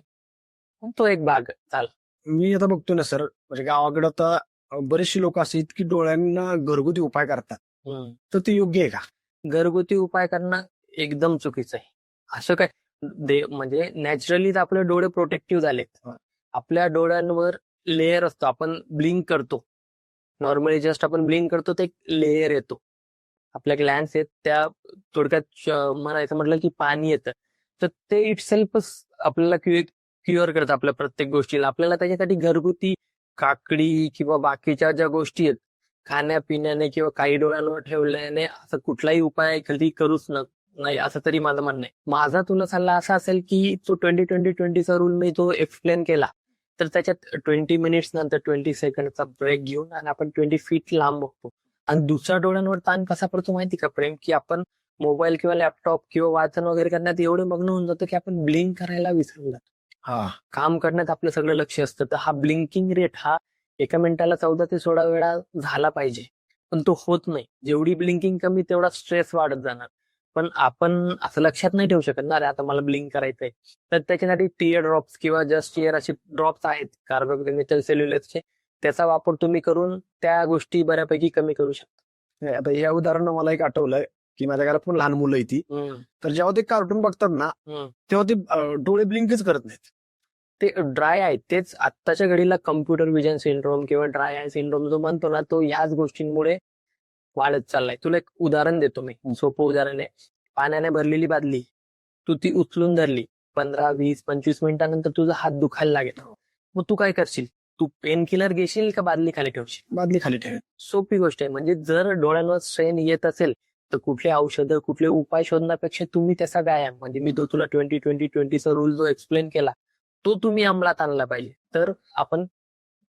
तो एक भाग झाला. मी आता बघतो ना सर, म्हणजे गावाकडे आता बरेचसे लोक असे आहेत की डोळ्यांना घरगुती उपाय करतात. तर ते योग्य आहे का? घरगुती उपाय करणं एकदम चुकीचं आहे. असं काय म्हणजे नॅचरली आपले डोळे प्रोटेक्टिव्ह झालेत. आपल्या डोळ्यांवर लेअर असतो, आपण ब्लिंक करतो, नॉर्मली जस्ट आपण ब्लिंक करतो ते एक लेअर येतो, आपल्या ग्लॅन्स आहेत त्या थोडक्यात म्हणायचं म्हटलं की पाणी येतं, तर ते इट सेल्फच आपल्याला क्युअर करतं आपल्या प्रत्येक गोष्टीला. आपल्याला त्याच्यासाठी घरगुती काकडी किंवा बाकीच्या ज्या गोष्टी आहेत खाण्यापिण्याने किंवा काही डोळ्यांवर ठेवल्याने असं कुठलाही उपाय कधी करूच नाही, असं तरी माझं म्हणणं आहे. माझा तुला सल्ला असा असेल की तो 20-20-20चा रूल मी जो एक्सप्लेन केला, तर त्याच्यात 20 मिनिट्स नंतर 20 सेकंडचा ब्रेक घेऊन आणि आपण 20 फीट लांब बघतो. आणि दुसऱ्या डोळ्यांवर ताण कसा पडतो माहिती का प्रेम, की आपण मोबाईल किंवा लॅपटॉप किंवा वाचन वगैरे करण्यात एवढे मग्न होऊन जातो की आपण ब्लिंक करायला विसरून जातो. हा काम करण्यात आपलं सगळं लक्ष असतं. तर हा ब्लिंकिंग रेट हा एका मिनिटाला 14 ते 16 वेळा झाला पाहिजे, पण तो होत नाही. जेवढी ब्लिंकिंग कमी तेवढा स्ट्रेस वाढत जाणार. पण आपण असं लक्षात नाही ठेवू शकत ना, अरे आता मला ब्लिंक करायचंय, तर त्याच्यासाठी टीयर ड्रॉप्स किंवा जस्ट टीयर असे ड्रॉप्स आहेत कार्बोक्सिमेथल सेल्युलोजचे, त्याचा वापर तुम्ही करून त्या गोष्टी बऱ्यापैकी कमी करू शकता. आता या उदाहरण मला एक आठवलंय की माझ्या घरात पण लहान मुलं आहे ती, तर जेव्हा ते कार्टून बघतात ना तेव्हा ते डोळे ब्लिंकच करत नाहीत. ते ड्राय आहे, तेच आत्ताच्या घडीला कम्प्युटर विजन सिंड्रोम किंवा ड्राय आय सिंड्रोम जो म्हणतो ना, तो ह्याच गोष्टींमुळे वाढत चाललाय. तुला एक उदाहरण देतो मी, सोपं उदाहरण आहे. पाण्याने भरलेली बादली तू ती उचलून धरली, 15-20-25 मिनिटानंतर तुझा हात दुखायला लागेल, मग तू काय करशील? तू पेन किलर घेशील का बादली खाली ठेवशील? बादली खाली ठेव. सोपी गोष्ट आहे. म्हणजे जर डोळ्यांवर स्ट्रेन येत असेल तर कुठले औषधं कुठले उपाय शोधण्यापेक्षा तुम्ही त्याचा व्यायाम, म्हणजे मी तो तुला 20-20-20चा रूल जो एक्सप्लेन केला तो तुम्ही अंमलात आणला पाहिजे, तर आपण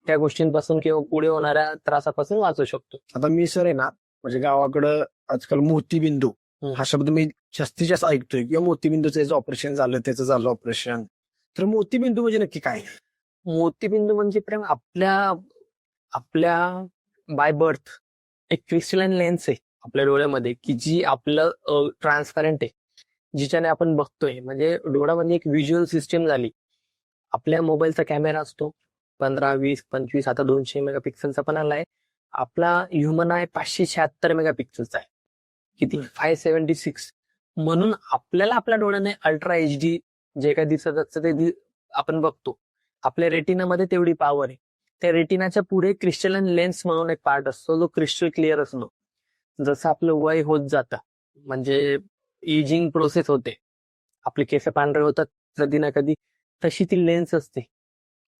त्या गोष्टींपासून किंवा पुढे होणाऱ्या त्रासापासून वाचू शकतो. आता मी सर आहे ना, म्हणजे गावाकडं आजकाल मोतीबिंदू हा शब्द मी जास्तीत जास्त ऐकतोय, किंवा मोतीबिंदूचं ऑपरेशन झालं, त्याचं झालं ऑपरेशन. तर मोतीबिंदू म्हणजे नक्की काय? मोतीबिंदू म्हणजे प्रेम आपल्या बाय बर्थ एक क्रिस्टलाइन लेन्स आहे आपल्या डोळ्यामध्ये, की जी आपलं ट्रान्सपॅरंट आहे, जिच्याने आपण बघतोय. म्हणजे डोळ्यामध्ये एक व्हिज्युअल सिस्टीम झाली. आपल्या मोबाईलचा कॅमेरा असतो 15-20-25, आता 200 मेगापिक्सलचा पण आलाय. आपला ह्युमन आहे 576 मेगापिक्सलचा आहे. किती? 576. म्हणून आपल्याला आपल्या डोळ्याने अल्ट्रा HD जे काही दिसत असतं ते आपण बघतो. आपल्या रेटिनामध्ये तेवढी पॉवर आहे. त्या रेटिनाच्या पुढे क्रिस्टलाइन लेन्स म्हणून एक पार्ट असतो जो क्रिस्टल क्लिअर असतो. जसं आपलं वय होत जातं, म्हणजे एजिंग प्रोसेस होते, आपले केस पांढरे होतात कधी ना कधी, तशी ती लेन्स असते.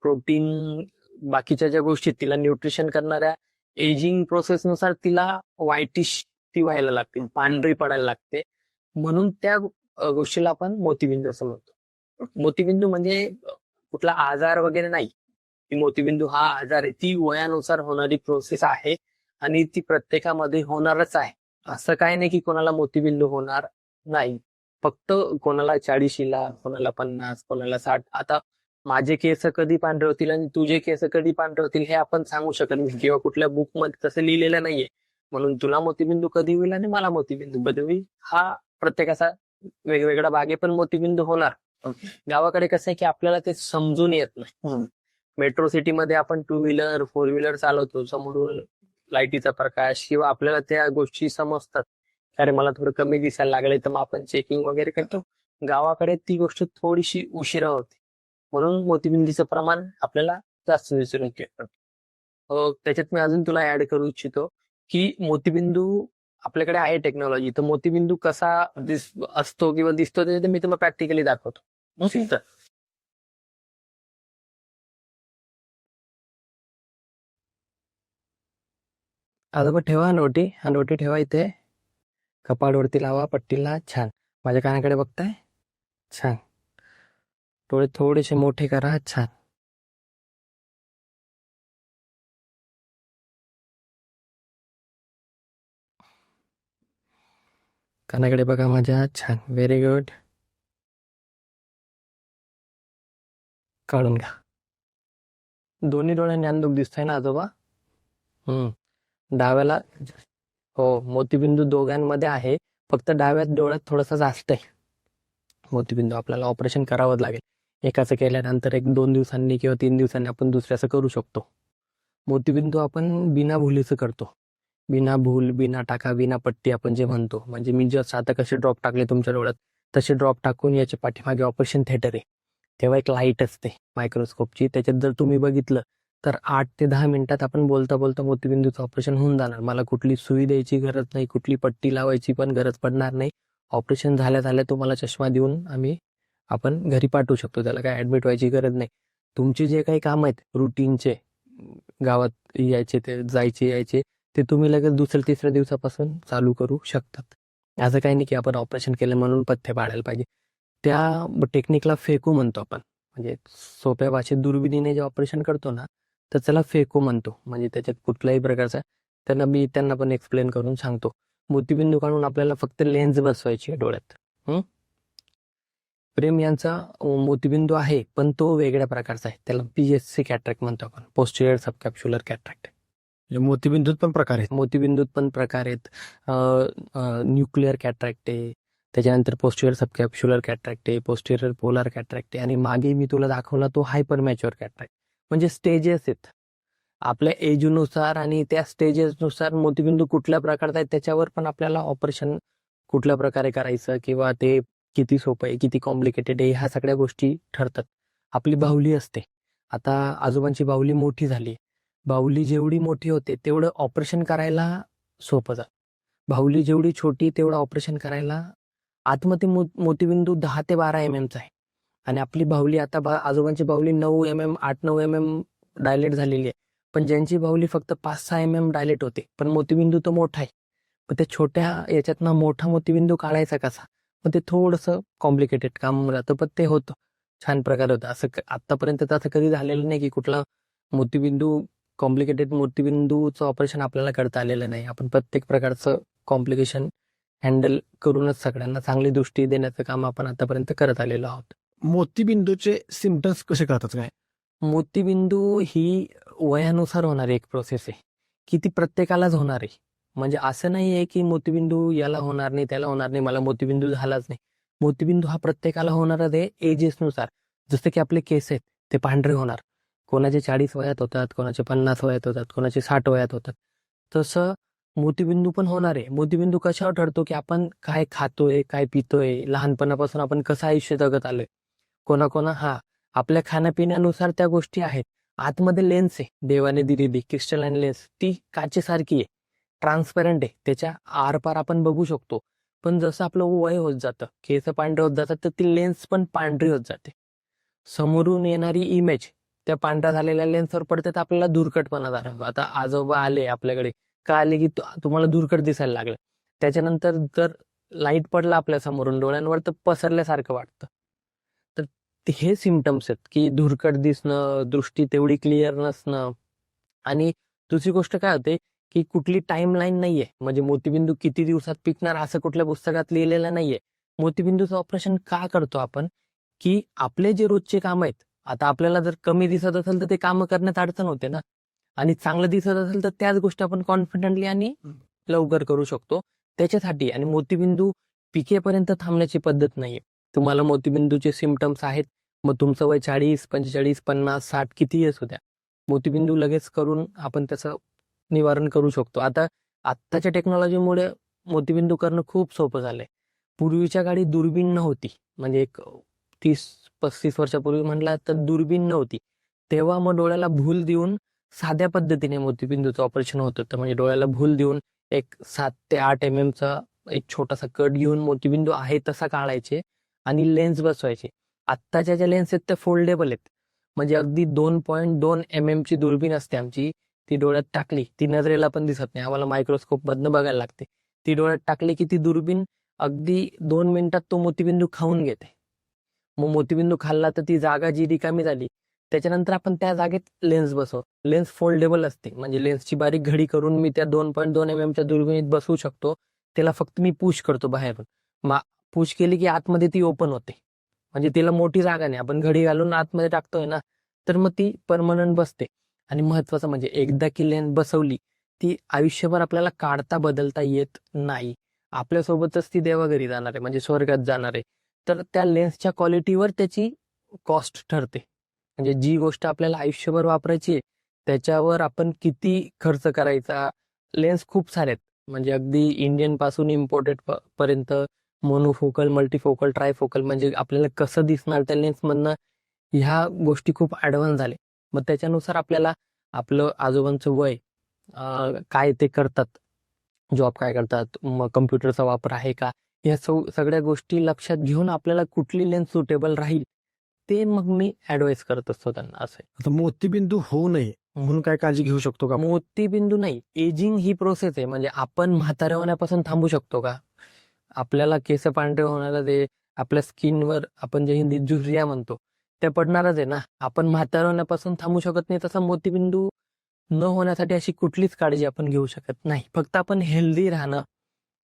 प्रोटीन बाकीच्या ज्या गोष्टी तिला न्यूट्रिशन करणाऱ्या एजिंग प्रोसेसनुसार तिला व्हाईटिश ती व्हायला लागते, पांढरी पडायला लागते. म्हणून त्या गोष्टीला आपण मोतीबिंदू असं म्हणतो. मोतीबिंदू म्हणजे कुठला आजार वगैरे नाही. ती मोतीबिंदू हा आजार आहे, ती वयानुसार होणारी प्रोसेस आहे आणि ती प्रत्येकामध्ये होणारच आहे. असं काय नाही की कोणाला मोतीबिंदू होणार नाही. फक्त कोणाला 40ला, कोणाला 50, कोणाला 60. आता माझे केस कधी पांढरे होतील आणि तुझे केस कधी पांढरे होतील हे आपण सांगू शकत नाही, किंवा कुठल्या बुक मध्ये तसं लिहिलेलं नाहीये. म्हणून तुला मोतीबिंदू कधी होईल आणि मला मोतीबिंदू कधी होईल हा प्रत्येकाचा वेगवेगळा भाग आहे, पण मोतीबिंदू होणार. गावाकडे कसं आहे की आपल्याला ते समजून येत नाही. मेट्रो सिटीमध्ये आपण 2 व्हीलर 4 व्हीलर चालवतो, समोरून लाईटीचा प्रकाश किंवा आपल्याला त्या गोष्टी समजतात, अरे मला थोडं कमी दिसायला लागले, तर मग आपण चेकिंग वगैरे करतो. गावाकडे ती गोष्ट थोडीशी उशिरा होते, म्हणून मोतीबिंदूचं प्रमाण आपल्याला जास्त दिसून येतं. त्याच्यात मी अजून तुला ऍड करू इच्छितो की मोतीबिंदू आपल्याकडे आहे टेक्नॉलॉजी, तर मोतीबिंदू कसा असतो किंवा दिसतो ते मी तुम्हाला प्रॅक्टिकली दाखवतो. तर आता ठेवा नोटी ठेवा इथे, कपाळवरती लावा, पट्टीला. छान. माझ्या कानाकडे बघताय? छान. डोळे थोडेसे मोठे करा. छान. कानाकडे बघा माझ्या. छान. Very good. काढून घ्या. दोन्ही डोळ्यांनी अंधुक दिसतंय ना आजोबा? डाव्याला हो, मोतीबिंदू दोघांमध्ये आहे, फक्त डाव्या डोळ्यात थोडासा जास्त आहे मोतीबिंदू. आपल्याला ऑपरेशन करावंच लागेल. एकाचं केल्यानंतर 1-2 दिवसांनी किंवा 3 दिवसांनी आपण दुसऱ्याचं करू शकतो. मोतीबिंदू आपण बिना भुलीचं करतो. बिना भूल, बिना टाका, बिना पट्टी आपण जे म्हणतो. म्हणजे मी जस्ट आता कसे ड्रॉप टाकले तुमच्या डोळ्यात, तसे ड्रॉप टाकून याच्या पाठीमागे ऑपरेशन थिएटर आहे. तेव्हा एक लाईट असते मायक्रोस्कोपची, त्याच्यात जर तुम्ही बघितलं तर 8 ते 10 मिनिटात आपण बोलता बोलता मोतीबिंदूचं ऑपरेशन होऊन जाणार. मला कुठली सुई द्यायची गरज नाही, कुठली पट्टी लावायची पण गरज पडणार नाही. ऑपरेशन झाल्या झाल्या तुम्हाला चष्मा देऊन आपण घरी पाठवू शकतो. त्याला काय ऍडमिट व्हायची गरज नाही. तुमचे जे काही काम आहेत रुटीनचे, गावात यायचे ते जायचे यायचे, ते तुम्ही लगेच दुसऱ्या तिसऱ्या दिवसापासून चालू करू शकतात. असं काही नाही की आपण ऑपरेशन केलं म्हणून पथ्य पाडायला पाहिजे. त्या टेक्निकला फेकू म्हणतो आपण. म्हणजे सोप्या भाषेत दुर्बिणीने जे ऑपरेशन करतो ना, तर त्याला फेको म्हणतो. म्हणजे त्याच्यात कुठल्याही प्रकारचा त्यांना पण एक्सप्लेन करून सांगतो. मोतीबिंदू काढून आपल्याला फक्त लेन्स बसवायची आहे डोळ्यात. प्रेम यांचा मोतीबिंदू आहे, पण तो वेगळ्या प्रकारचा आहे. त्याला PSC कॅट्रॅक्ट म्हणतो आपण, पोस्टिरियर सबकॅप्स्युलर कॅट्रॅक्ट. म्हणजे मोतीबिंदूत पण प्रकार आहेत. मोतीबिंदूत पण प्रकार आहेत. न्यूक्लिअर कॅट्रॅक्ट आहे, त्याच्यानंतर पोस्टिरियर सबकॅप्स्युलर कॅट्रॅक्ट आहे, पोस्टिरियर पोलार कॅट्रॅक्ट आहे, आणि मागे मी तुला दाखवला तो हायपर मॅच्युअर कॅट्रॅक्ट. म्हणजे स्टेजेस आहेत. आपल्या एजनुसार आणि त्या स्टेजेसनुसार मोतीबिंदू कुठल्या प्रकारचा आहे त्याच्यावर पण आपल्याला ऑपरेशन कुठल्या प्रकारे करायचं किंवा ते किती सोपं आहे, किती कॉम्प्लिकेटेड आहे, ह्या सगळ्या गोष्टी ठरतात. आपली बाहुली असते. आता आजोबांची बाहुली मोठी झाली. बाहुली जेवढी मोठी होते तेवढं ऑपरेशन करायला सोपं जातं. बाहुली जेवढी छोटी तेवढं ऑपरेशन करायला आतमध्ये मोतीबिंदू 10 ते 12 चा आहे. आणि आपली बाहुली आता आजोबांची बाहुली 9 8-9 डायलेट झालेली आहे. पण ज्यांची बाहुली फक्त 5-6 डायलेट होते, पण मोतीबिंदू तो मोठा आहे. पण त्या छोट्या याच्यातनं मोठा मोतीबिंदू काढायचा कसा, मग ते थोडंसं कॉम्प्लिकेटेड काम राहतं, पण ते होतं. छान प्रकारे होतं. असं आतापर्यंत तर असं कधी झालेलं नाही की कुठला कॉम्प्लिकेटेड मोतीबिंदूचं ऑपरेशन आपल्याला करता आलेलं नाही. आपण प्रत्येक प्रकारचं कॉम्प्लिकेशन हँडल करूनच सगळ्यांना चांगली दृष्टी देण्याचं काम आपण आतापर्यंत करत आलेलो आहोत. मोतीबिंदूचे सिम्पटम्स कसे करतात काय? मोतीबिंदू ही वयानुसार होणारी एक प्रोसेस आहे की ती प्रत्येकालाच होणार आहे. म्हणजे असं नाही आहे की मोतीबिंदू याला होणार नाही, त्याला होणार नाही, मला मोतीबिंदू झालाच नाही. मोतीबिंदू हा प्रत्येकाला होणारच आहे एजेसनुसार. जसं की आपले केस आहेत ते पांढरे होणार. कोणाचे 40 वयात होतात, कोणाचे 50 वयात होतात, कोणाचे 60 वयात होतात. तसं मोतीबिंदू पण होणार आहे. मोतीबिंदू कशावर ठरतो की आपण काय खातोय, काय पितोय, लहानपणापासून आपण कसं आयुष्य जगत आलोय. आपल्या खाण्यापिण्यानुसार त्या गोष्टी आहेत. आतमध्ये लेन्स आहे, देवाने दिलेली क्रिस्टलाइन लेन्स, ती काचेसारखी आहे, ट्रान्सपरंट आहे, त्याच्या आरपार आपण बघू शकतो. पण जसं आपलं वय होत जातं, केस पांढरे होत जातात, तर ती लेन्स पण पांढरी होत जाते. समोरून येणारी इमेज त्या पांढऱ्या झालेल्या लेन्सवर पडते, तर आपल्याला धुरकटपणा जाणवतो. आता आजोबा आले आपल्याकडे, का आले की तुम्हाला धुरकट दिसायला लागलं. त्याच्यानंतर जर लाईट पडला आपल्या समोरून डोळ्यांवर, तर पसरल्यासारखं वाटतं. तर हे सिम्पटम्स आहेत की धुरकट दिसणं, दृष्टी तेवढी क्लिअर नसणं. आणि दुसरी गोष्ट काय होते की कुठली टाइम लाईन नाहीये. म्हणजे मोतीबिंदू किती दिवसात पिकणार असं कुठल्या पुस्तकात लिहिलेलं नाहीये. मोतीबिंदूचं ऑपरेशन का करतो आपण, की आपले जे रोजचे काम आहेत, आता आपल्याला जर कमी दिसत असेल तर ते काम करण्यात अडचण होते ना, आणि चांगलं दिसत असेल तर त्याच गोष्टी आपण कॉन्फिडंटली आणि लवकर करू शकतो. त्याच्यासाठी आणि मोतीबिंदू पिकेपर्यंत थांबण्याची पद्धत नाहीये. तुम्हाला मोतीबिंदूचे सिम्पटम्स आहेत, मग तुमचं वय 40, 45, 50, 60 किती असू द्या, मोतीबिंदू लगेच करून आपण त्याचं निवारण करू शकतो. आत्ताच्या टेक्नॉलॉजीमुळे मोतीबिंदू करणं खूप सोपं झालंय. पूर्वीच्या काळी दुर्बीण नव्हती. म्हणजे एक 30-35 वर्षापूर्वी म्हणला तर दुर्बीण नव्हती. तेव्हा मग डोळ्याला भूल देऊन साध्या पद्धतीने मोतीबिंदूचं ऑपरेशन होत होतं. म्हणजे डोळ्याला भूल देऊन एक 7 ते 8 चा एक छोटासा कट घेऊन मोतीबिंदू आहे तसा काढायचे आणि लेन्स बसवायचे. आत्ताच्या ज्या लेन्स आहेत त्या फोल्डेबल आहेत. म्हणजे अगदी 2.2 ची दुर्बीण असते आमची, ती डोळ्यात टाकली, ती नजरेला पण दिसत नाही, आम्हाला मायक्रोस्कोप मधनं बघायला लागते. ती डोळ्यात टाकली की ती दुर्बीण अगदी 2 मिनिटात तो मोतीबिंदू खाऊन घेते. मग मोतीबिंदू खाल्ला तर ती जागा जी रिकामी झाली, त्याच्यानंतर आपण त्या जागेत लेन्स बसवतो. लेन्स फोल्डेबल असते, म्हणजे लेन्सची बारीक घडी करून मी त्या 2.2 च्या दुर्बिणीत बसवू शकतो. त्याला फक्त मी पुश करतो बाहेरून. पुश केली की आतमध्ये ती ओपन होते. म्हणजे तिला मोठी जागा नाही, आपण घडी घालून आतमध्ये टाकतोय ना, तर मग ती परमनंट बसते. आणि महत्वाचं म्हणजे एकदा की लेन्स बसवली, ती आयुष्यभर आपल्याला काढता बदलता येत नाही. आपल्यासोबतच ती देवाघरी जाणार आहे, म्हणजे स्वर्गात जाणार आहे. तर त्या लेन्सच्या क्वालिटीवर त्याची कॉस्ट ठरते. म्हणजे जी गोष्ट आपल्याला आयुष्यभर वापरायची आहे, त्याच्यावर आपण किती खर्च करायचा. लेन्स खूप सारे आहेत, म्हणजे अगदी इंडियन पासून इम्पोर्टेड पर्यंत, मोनोफोकल, मल्टीफोकल, ट्रायफोकल, म्हणजे आपल्याला कसं दिसणार त्या लेन्स मधनं ह्या गोष्टी खूप ॲडव्हान्स झाले. मग त्याच्यानुसार आपल्याला आपलं आजोबांचं वय, काय ते करतात, जॉब काय करतात, मग कम्प्युटरचा वापर आहे का, या सगळ्या गोष्टी लक्षात घेऊन आपल्याला कुठली लेन्स सुटेबल राहील ते मग मी ॲडवाईस करत असतो त्यांना. असं आता मोतीबिंदू होऊ नये म्हणून काय काळजी घेऊ शकतो का? मोतीबिंदू नाही, एजिंग ही प्रोसेस आहे. म्हणजे आपण म्हातारे होण्यापासून थांबू शकतो का? आपल्याला केस पांढरे होण्याला ते आपल्या स्किनवर आपण जे हिंदीत झुर्रिया म्हणतो ते पडणारच आहे ना. आपण म्हातारे होण्यापासून थांबू शकत नाही, तसा मोतीबिंदू न होण्यासाठी अशी कुठलीच काळजी आपण घेऊ शकत नाही. फक्त आपण हेल्दी राहणं,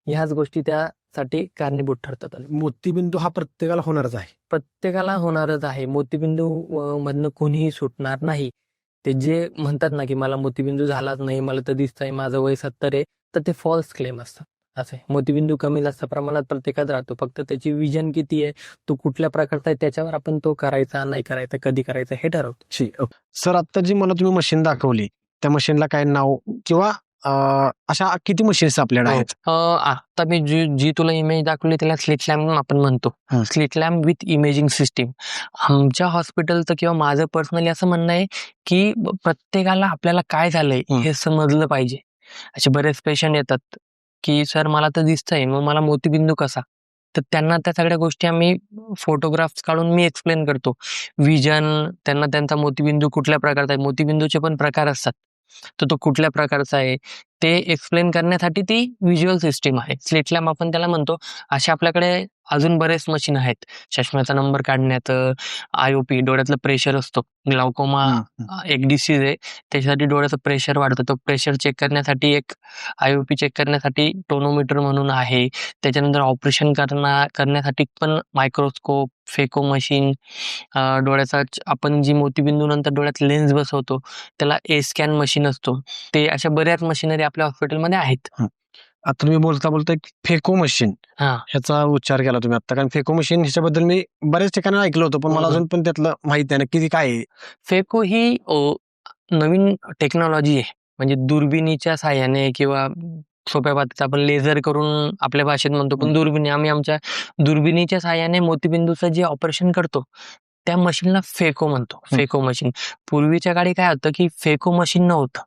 ह्याच गोष्टी त्यासाठी कारणीभूत ठरतात. मोतीबिंदू हा प्रत्येकाला होणारच आहे. प्रत्येकाला होणारच आहे. मोतीबिंदू मधनं कोणीही सुटणार नाही. ते जे म्हणतात ना, की मला मोतीबिंदू झालाच नाही, मला तर दिसतंय माझं वय 70 आहे, तर ते फॉल्स क्लेम असतात. असं आहे. मोतीबिंदू कमी जास्त प्रमाणात प्रत्येकात राहतो. फक्त त्याची विजन किती आहे, तो कुठल्या प्रकारचा आहे, त्याच्यावर आपण तो करायचा, नाही करायचा, कधी करायचा हे ठरवतो. सर, आता जी मला तुम्ही मशीन दाखवली त्या मशीनला काय नाव किंवा अशा किती मशीन्स आपल्याकडे आहेत? आता मी जी तुला इमेज दाखवली त्याला स्लिट लॅम्प आपण म्हणतो. Slit lamp with imaging system. आमच्या हॉस्पिटलचं किंवा माझं पर्सनली असं म्हणणं आहे की प्रत्येकाला आपल्याला काय झालंय हे समजलं पाहिजे. असे बरेच पेशंट येतात की सर मला तर दिसतंय, मग मला मोतीबिंदू कसा? तर त्यांना त्या सगळ्या गोष्टी आम्ही फोटोग्राफ्स काढून मी एक्सप्लेन करतो. विजन, त्यांना त्यांचा मोतीबिंदू कुठल्या प्रकारचा आहे, मोतीबिंदूचे पण प्रकार असतात, तर तो कुठल्या प्रकारचा आहे ते एक्सप्लेन करण्यासाठी ती व्हिज्युअल सिस्टीम आहे. स्लिट लॅम्प आपण त्याला म्हणतो. असे आपल्याकडे अजून बरेच मशीन आहेत. चष्म्याचा नंबर काढण्याचं, IOP डोळ्यातलं प्रेशर असतो, ग्लाउकोमा एक डिसीज आहे, त्याच्यासाठी डोळ्याचं प्रेशर वाढतं. तो प्रेशर चेक करण्यासाठी एक IOP चेक करण्यासाठी टोनोमीटर म्हणून आहे. त्याच्यानंतर ऑपरेशन करण्यासाठी पण मायक्रोस्कोप, फेको मशीन, डोळ्याचा आपण जी मोतीबिंदू नंतर डोळ्यात लेन्स बसवतो त्याला स्कॅन मशीन असतो. ते अशा बऱ्याच मशिनरी आपल्या हॉस्पिटलमध्ये आहेत. आता तुम्ही बोलता एक फेको मशीन ह्याचा उच्चार केला तुम्ही आता, कारण फेको मशीन ह्याच्याबद्दल मी बऱ्याच ठिकाणी ऐकलं होतं, पण मला अजून पण त्यातलं माहित नाही नक्की काय आहे. फेको ही नवीन टेक्नॉलॉजी आहे. म्हणजे दुर्बिणीच्या साह्याने किंवा सोप्या भाषेत आपण लेझर करून आपल्या भाषेत म्हणतो, पण दुर्बिणी, आम्ही आमच्या दुर्बिणीच्या साह्याने मोतीबिंदूचं जे ऑपरेशन करतो त्या मशीनला फेको म्हणतो. फेको मशीन. पूर्वीच्या काळी काय होतं की फेको मशीन नव्हतं,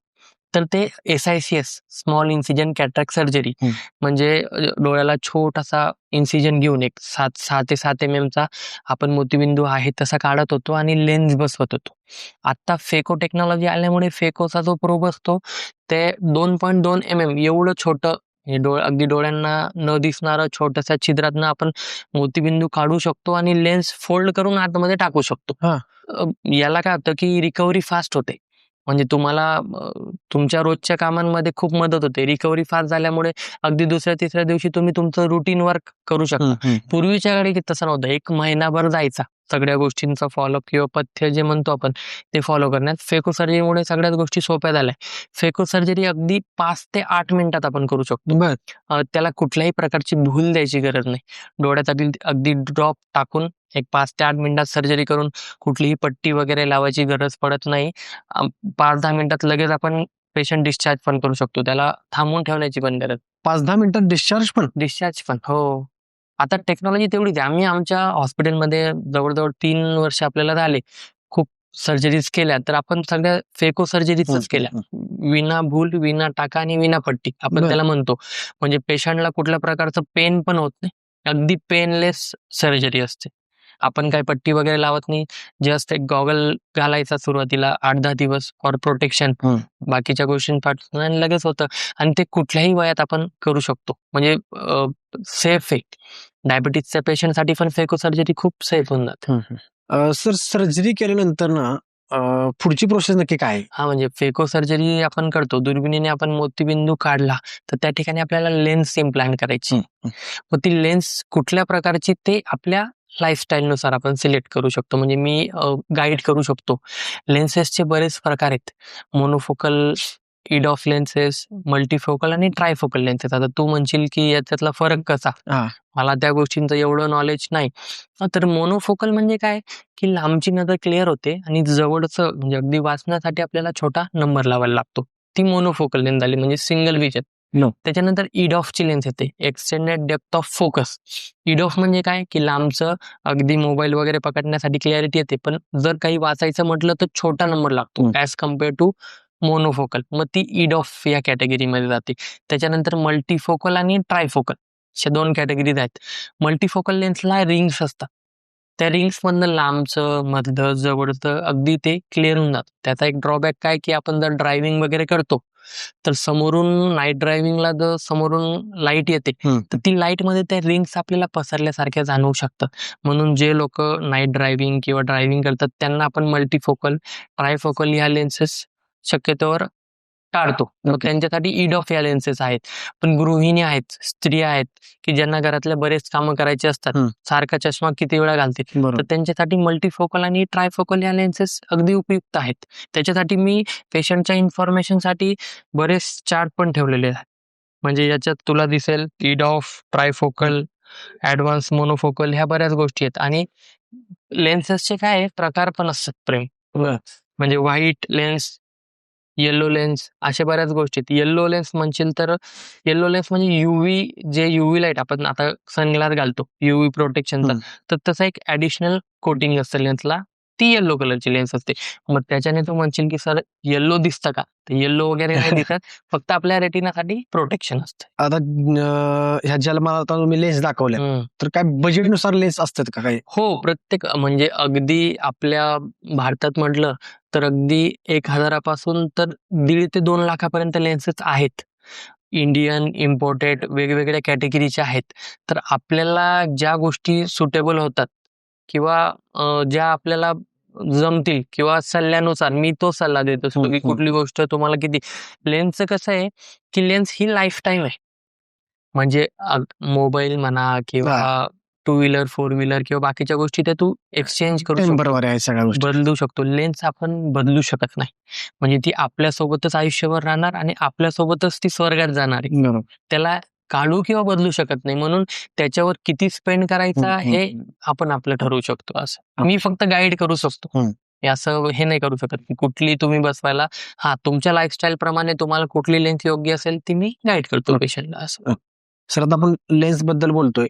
तर ते SICS, small incision cataract surgery, म्हणजे डोळ्याला छोटासा इन्सिजन घेऊन एक 6 ते 7 mm चा आपण मोतीबिंदू आहे तसा काढत होतो आणि लेन्स बसवत होतो. आता फेको टेक्नॉलॉजी आल्यामुळे फेकोचा जो प्रोब असतो ते 2.2 mm एवढं छोटं, अगदी डोळ्यांना न दिसणारं छोट्याशा छिद्रातनं आपण मोतीबिंदू काढू शकतो आणि लेन्स फोल्ड करून आतमध्ये टाकू शकतो. याला काय होतं की रिकव्हरी फास्ट होते. म्हणजे तुम्हाला तुमच्या रोजच्या कामांमध्ये खूप मदत होते. रिकव्हरी फास्ट झाल्यामुळे अगदी दुसऱ्या तिसऱ्या दिवशी तुम्ही तुमचं रुटीन वर्क करू शकता. पूर्वीच्या काळी तसं नव्हतं. 1 महिनाभर जायचा सगळ्या गोष्टींचा फॉलोअप किंवा पथ्य जे म्हणतो आपण ते फॉलो करण्यात. फेको सर्जरीमुळे सगळ्याच गोष्टी सोप्या झाल्या. फेको सर्जरी अगदी 5 ते 8 मिनिटात आपण करू शकतो. त्याला कुठल्याही प्रकारची भूल द्यायची गरज नाही. डोळ्यात अगदी ड्रॉप टाकून एक 5 ते 8 मिनिटात सर्जरी करून कुठलीही पट्टी वगैरे लावायची गरज पडत नाही. 5-10 मिनिटात लगेच आपण पेशंट डिस्चार्ज पण करू शकतो. त्याला थांबवून ठेवण्याची पण गरज. 5-10 मिनिटात डिस्चार्ज पण. हो. आता टेक्नॉलॉजी तेवढीच आहे. आम्ही आमच्या हॉस्पिटलमध्ये जवळजवळ 3 वर्ष आपल्याला झाले. खूप सर्जरीज केल्या, तर आपण सगळ्या फेको सर्जरीजच केल्या. विना भूल, विना टाका आणि विना पट्टी आपण त्याला म्हणतो. म्हणजे पेशंटला कुठल्या प्रकारचं पेन पण होत नाही. अगदी पेनलेस सर्जरी असते. आपण काय पट्टी वगैरे लावत नाही. जस्ट एक गॉगल घालायचा सुरुवातीला 8-10 दिवस फॉर प्रोटेक्शन. बाकीच्या गोष्टींपासून आणि लगेच होतं. आणि ते कुठल्याही वयात आपण करू शकतो. म्हणजे सेफ आहे. डायबिटीजच्या पेशंटसाठी पण फेको सर्जरी खूप सेफ होऊन जाते. सर, सर्जरी केल्यानंतर ना पुढची प्रोसेस नक्की काय आहे? म्हणजे फेको सर्जरी आपण करतो. दुर्बिणीने आपण मोतीबिंदू काढला तर त्या ठिकाणी आपल्याला लेन्स इम्प्लांट करायची. मग ती लेन्स कुठल्या प्रकारची ते आपल्या लाईफस्टाईलनुसार आपण सिलेक्ट करू शकतो. म्हणजे मी गाईड करू शकतो. लेन्सेसचे बरेच प्रकार आहेत. मोनोफोकल, EDOF लेन्सेस, मल्टीफोकल आणि ट्रायफोकल लेन्सेस. आता तू म्हणशील की याच्यातला फरक कसा? मला त्या गोष्टींचं एवढं नॉलेज नाही. तर मोनोफोकल म्हणजे काय की लांबची नजर क्लिअर होते आणि जवळचं म्हणजे अगदी वाचण्यासाठी आपल्याला छोटा नंबर लावायला लागतो. ती मोनोफोकल लेन्स झाली, म्हणजे सिंगल विजन. No. त्याच्यानंतर EDOF ची लेन्स येते, extended depth of focus. EDOF म्हणजे काय की लांबचं अगदी मोबाईल वगैरे पकडण्यासाठी क्लॅरिटी येते, पण जर काही वाचायचं म्हटलं तर छोटा नंबर लागतो ऍज कम्पेअर टू मोनोफोकल. मग ती EDOF या कॅटेगरीमध्ये जाते. त्याच्यानंतर मल्टीफोकल आणि ट्रायफोकल अशा 2 कॅटेगरीज आहेत. मल्टीफोकल लेन्सला रिंग्स असतात. त्या रिंग्स मधनं लांबचं, मधलं, जवळचं अगदी ते क्लिअर होऊन जातं. त्याचा एक ड्रॉबॅक काय की आपण जर ड्रायव्हिंग वगैरे करतो तर समोरून नाईट ड्रायव्हिंगला जर समोरून लाईट येते तर ती लाईट मध्ये त्या रिंग्स आपल्याला पसरल्यासारख्या जाणवू शकतात. म्हणून जे लोक नाईट ड्रायव्हिंग किंवा ड्रायव्हिंग करतात त्यांना आपण मल्टीफोकल, ट्रायफोकल ह्या लेन्सेस शक्यतोवर टाळतो. मग त्यांच्यासाठी EDOF या लेन्सेस आहेत. पण गृहिणी आहेत, स्त्रिया आहेत की ज्यांना घरातल्या बरेच कामं करायचे असतात, सारखा चष्मा किती वेळा घालतील, तर त्यांच्यासाठी मल्टीफोकल आणि ट्रायफोकल या लेन्सेस अगदी उपयुक्त आहेत. त्याच्यासाठी मी पेशंटच्या इन्फॉर्मेशनसाठी बरेच चार्ट पण ठेवलेले आहेत. म्हणजे याच्यात तुला दिसेल EDOF, ट्रायफोकल, ऍडव्हान्स मोनोफोकल ह्या बऱ्याच गोष्टी आहेत. आणि लेन्सेसचे काय प्रकार पण असतात प्रेम. म्हणजे व्हाईट लेन्स, येलो लेन्स अशा बऱ्याच गोष्टी आहेत. येलो लेन्स म्हणशील तर येलो लेन्स म्हणजे UV लाईट आपण आता सनग्लास घालतो UV प्रोटेक्शनचा, तर तसं एक ऍडिशनल कोटिंग असतं लेन्सला, ती येल्लो कलरची लेन्स असते. मग त्याच्याने तू म्हणशील की सर येल्लो दिसतं का, तर येल्लो वगैरे नाही दिसत, फक्त आपल्या रेटिनासाठी प्रोटेक्शन असतं. आता ह्या ज्याला मला आता तुम्ही लेन्स दाखवल्या तर काय बजेटनुसार लेन्स असतात का काही? हो, प्रत्येक म्हणजे अगदी आपल्या भारतात म्हटलं तर अगदी 1,000 पासून तर 1.5 ते 2 लाखापर्यंत लेन्सेस आहेत. इंडियन, इम्पोर्टेड वेगवेगळ्या कॅटेगरीच्या आहेत. तर आपल्याला ज्या गोष्टी सुटेबल होतात किंवा ज्या आपल्याला जमतील किंवा सल्ल्यानुसार मी तो सल्ला देत असतो की कुठली गोष्ट तुम्हाला किती. लेन्सचं कसं आहे की लेन्स ही लाईफ टाईम आहे. म्हणजे मोबाईल म्हणा किंवा 2 व्हीलर, 4 व्हीलर किंवा बाकीच्या गोष्टी ते तू एक्सचेंज करू शकतो, बरोबर आहे, सगळ्या गोष्टी बदलू शकतो. लेन्स आपण बदलू शकत नाही. म्हणजे ती आपल्यासोबतच आयुष्यभर राहणार आणि आपल्यासोबतच ती स्वर्गात जाणार आहे. बरोबर. त्याला काढू किंवा बदलू शकत नाही. म्हणून त्याच्यावर किती स्पेंड करायचा हे आपण आपलं ठरवू शकतो. असं मी फक्त गाईड करू शकतो. असं हे नाही करू शकत की कुठली तुम्ही बसवायला. तुमच्या लाईफस्टाईल प्रमाणे तुम्हाला कुठली लेन्स योग्य असेल ती मी गाईड करतो पेशंटला. असं सर आता आपण लेन्स बद्दल बोलतोय,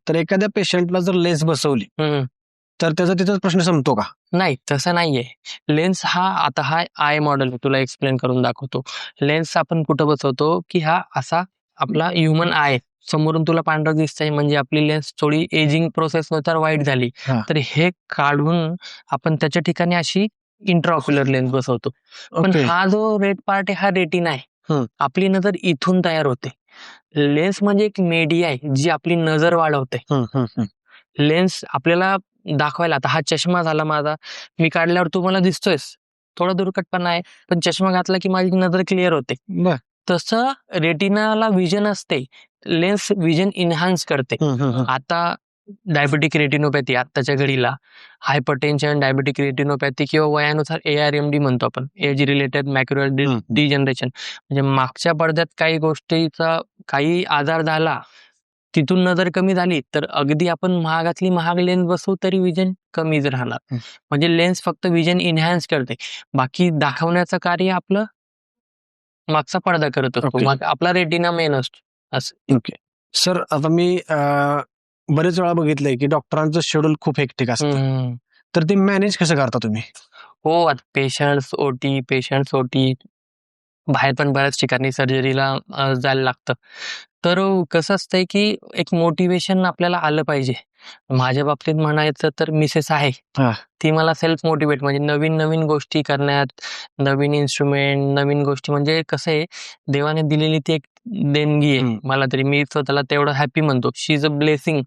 तर एखाद्या पेशंटला जर लेन्स बसवली तर त्याचा तिथंच प्रश्न संपतो का? नाही, तसं नाहीये. लेन्स हा आय मॉडेल तुला एक्सप्लेन करून दाखवतो. लेन्स आपण कुठं बसवतो की हा असा आपला ह्युमन आय समोरून तुला पांढरं दिसतंय म्हणजे आपली लेन्स थोडी एजिंग प्रोसेस नुसार वाईट झाली, तर हे काढून आपण त्याच्या ठिकाणी अशी इंट्राऑक्युलर लेन्स बसवतो. पण हा जो रेड पार्ट आहे हा रेटिना आहे. आपली नजर इथून तयार होते. लेन्स म्हणजे एक मीडिया आहे जी आपली नजर वाढवते. लेन्स आपल्याला दाखवायला, आता हा चष्मा झाला माझा, मी काढल्यावर तू मला दिसतोयस, थोडा दुर्कटपणा आहे, पण चष्मा घातला की माझी नजर क्लिअर होते. तसं रेटिनाला विजन असते, लेन्स विजन इन्हान्स करते. आता डायबेटिक रेटिनोपॅथी आत्ताच्या घडीला, हायपरटेन्शन, डायबेटिक रेटिनोपॅथी किंवा वयानुसार ARMD म्हणतो आपण, एज रिलेटेड मॅक्युलर डिजनरेशन, म्हणजे मागच्या पडद्यात काही गोष्टीचा काही आजार झाला, तिथून नजर कमी झाली तर अगदी आपण महागातली महाग लेन्स बसवू तरी विजन कमीच राहणार. म्हणजे लेन्स फक्त विजन इन्हान्स करते, बाकी दाखवण्याचं कार्य आपलं मागचा पडदा करत असतो. आपला रेटिना मेन असतो. असं. सर आता मी बरेच वेळा बघितलंय की डॉक्टरांचं शेड्यूल खूप हेक्टिक असतं, तर ते मॅनेज कसं करता तुम्ही? हो, पेशंट्स ओटी बाहेर पण बऱ्याच ठिकाणी सर्जरीला जायला लागतं. तर कसं असतंय की एक मोटिवेशन आपल्याला आलं पाहिजे. माझ्या बाबतीत म्हणायचं तर मिसेस आहे, ती मला सेल्फ मोटिवेट, म्हणजे नवीन नवीन गोष्टी करण्यात, नवीन इन्स्ट्रुमेंट, नवीन गोष्टी, म्हणजे कसं आहे देवाने दिलेली ती एक देणगी आहे मला तरी. मी स्वतःला तेवढं हॅपी म्हणतो. शी इज अ ब्लेसिंग.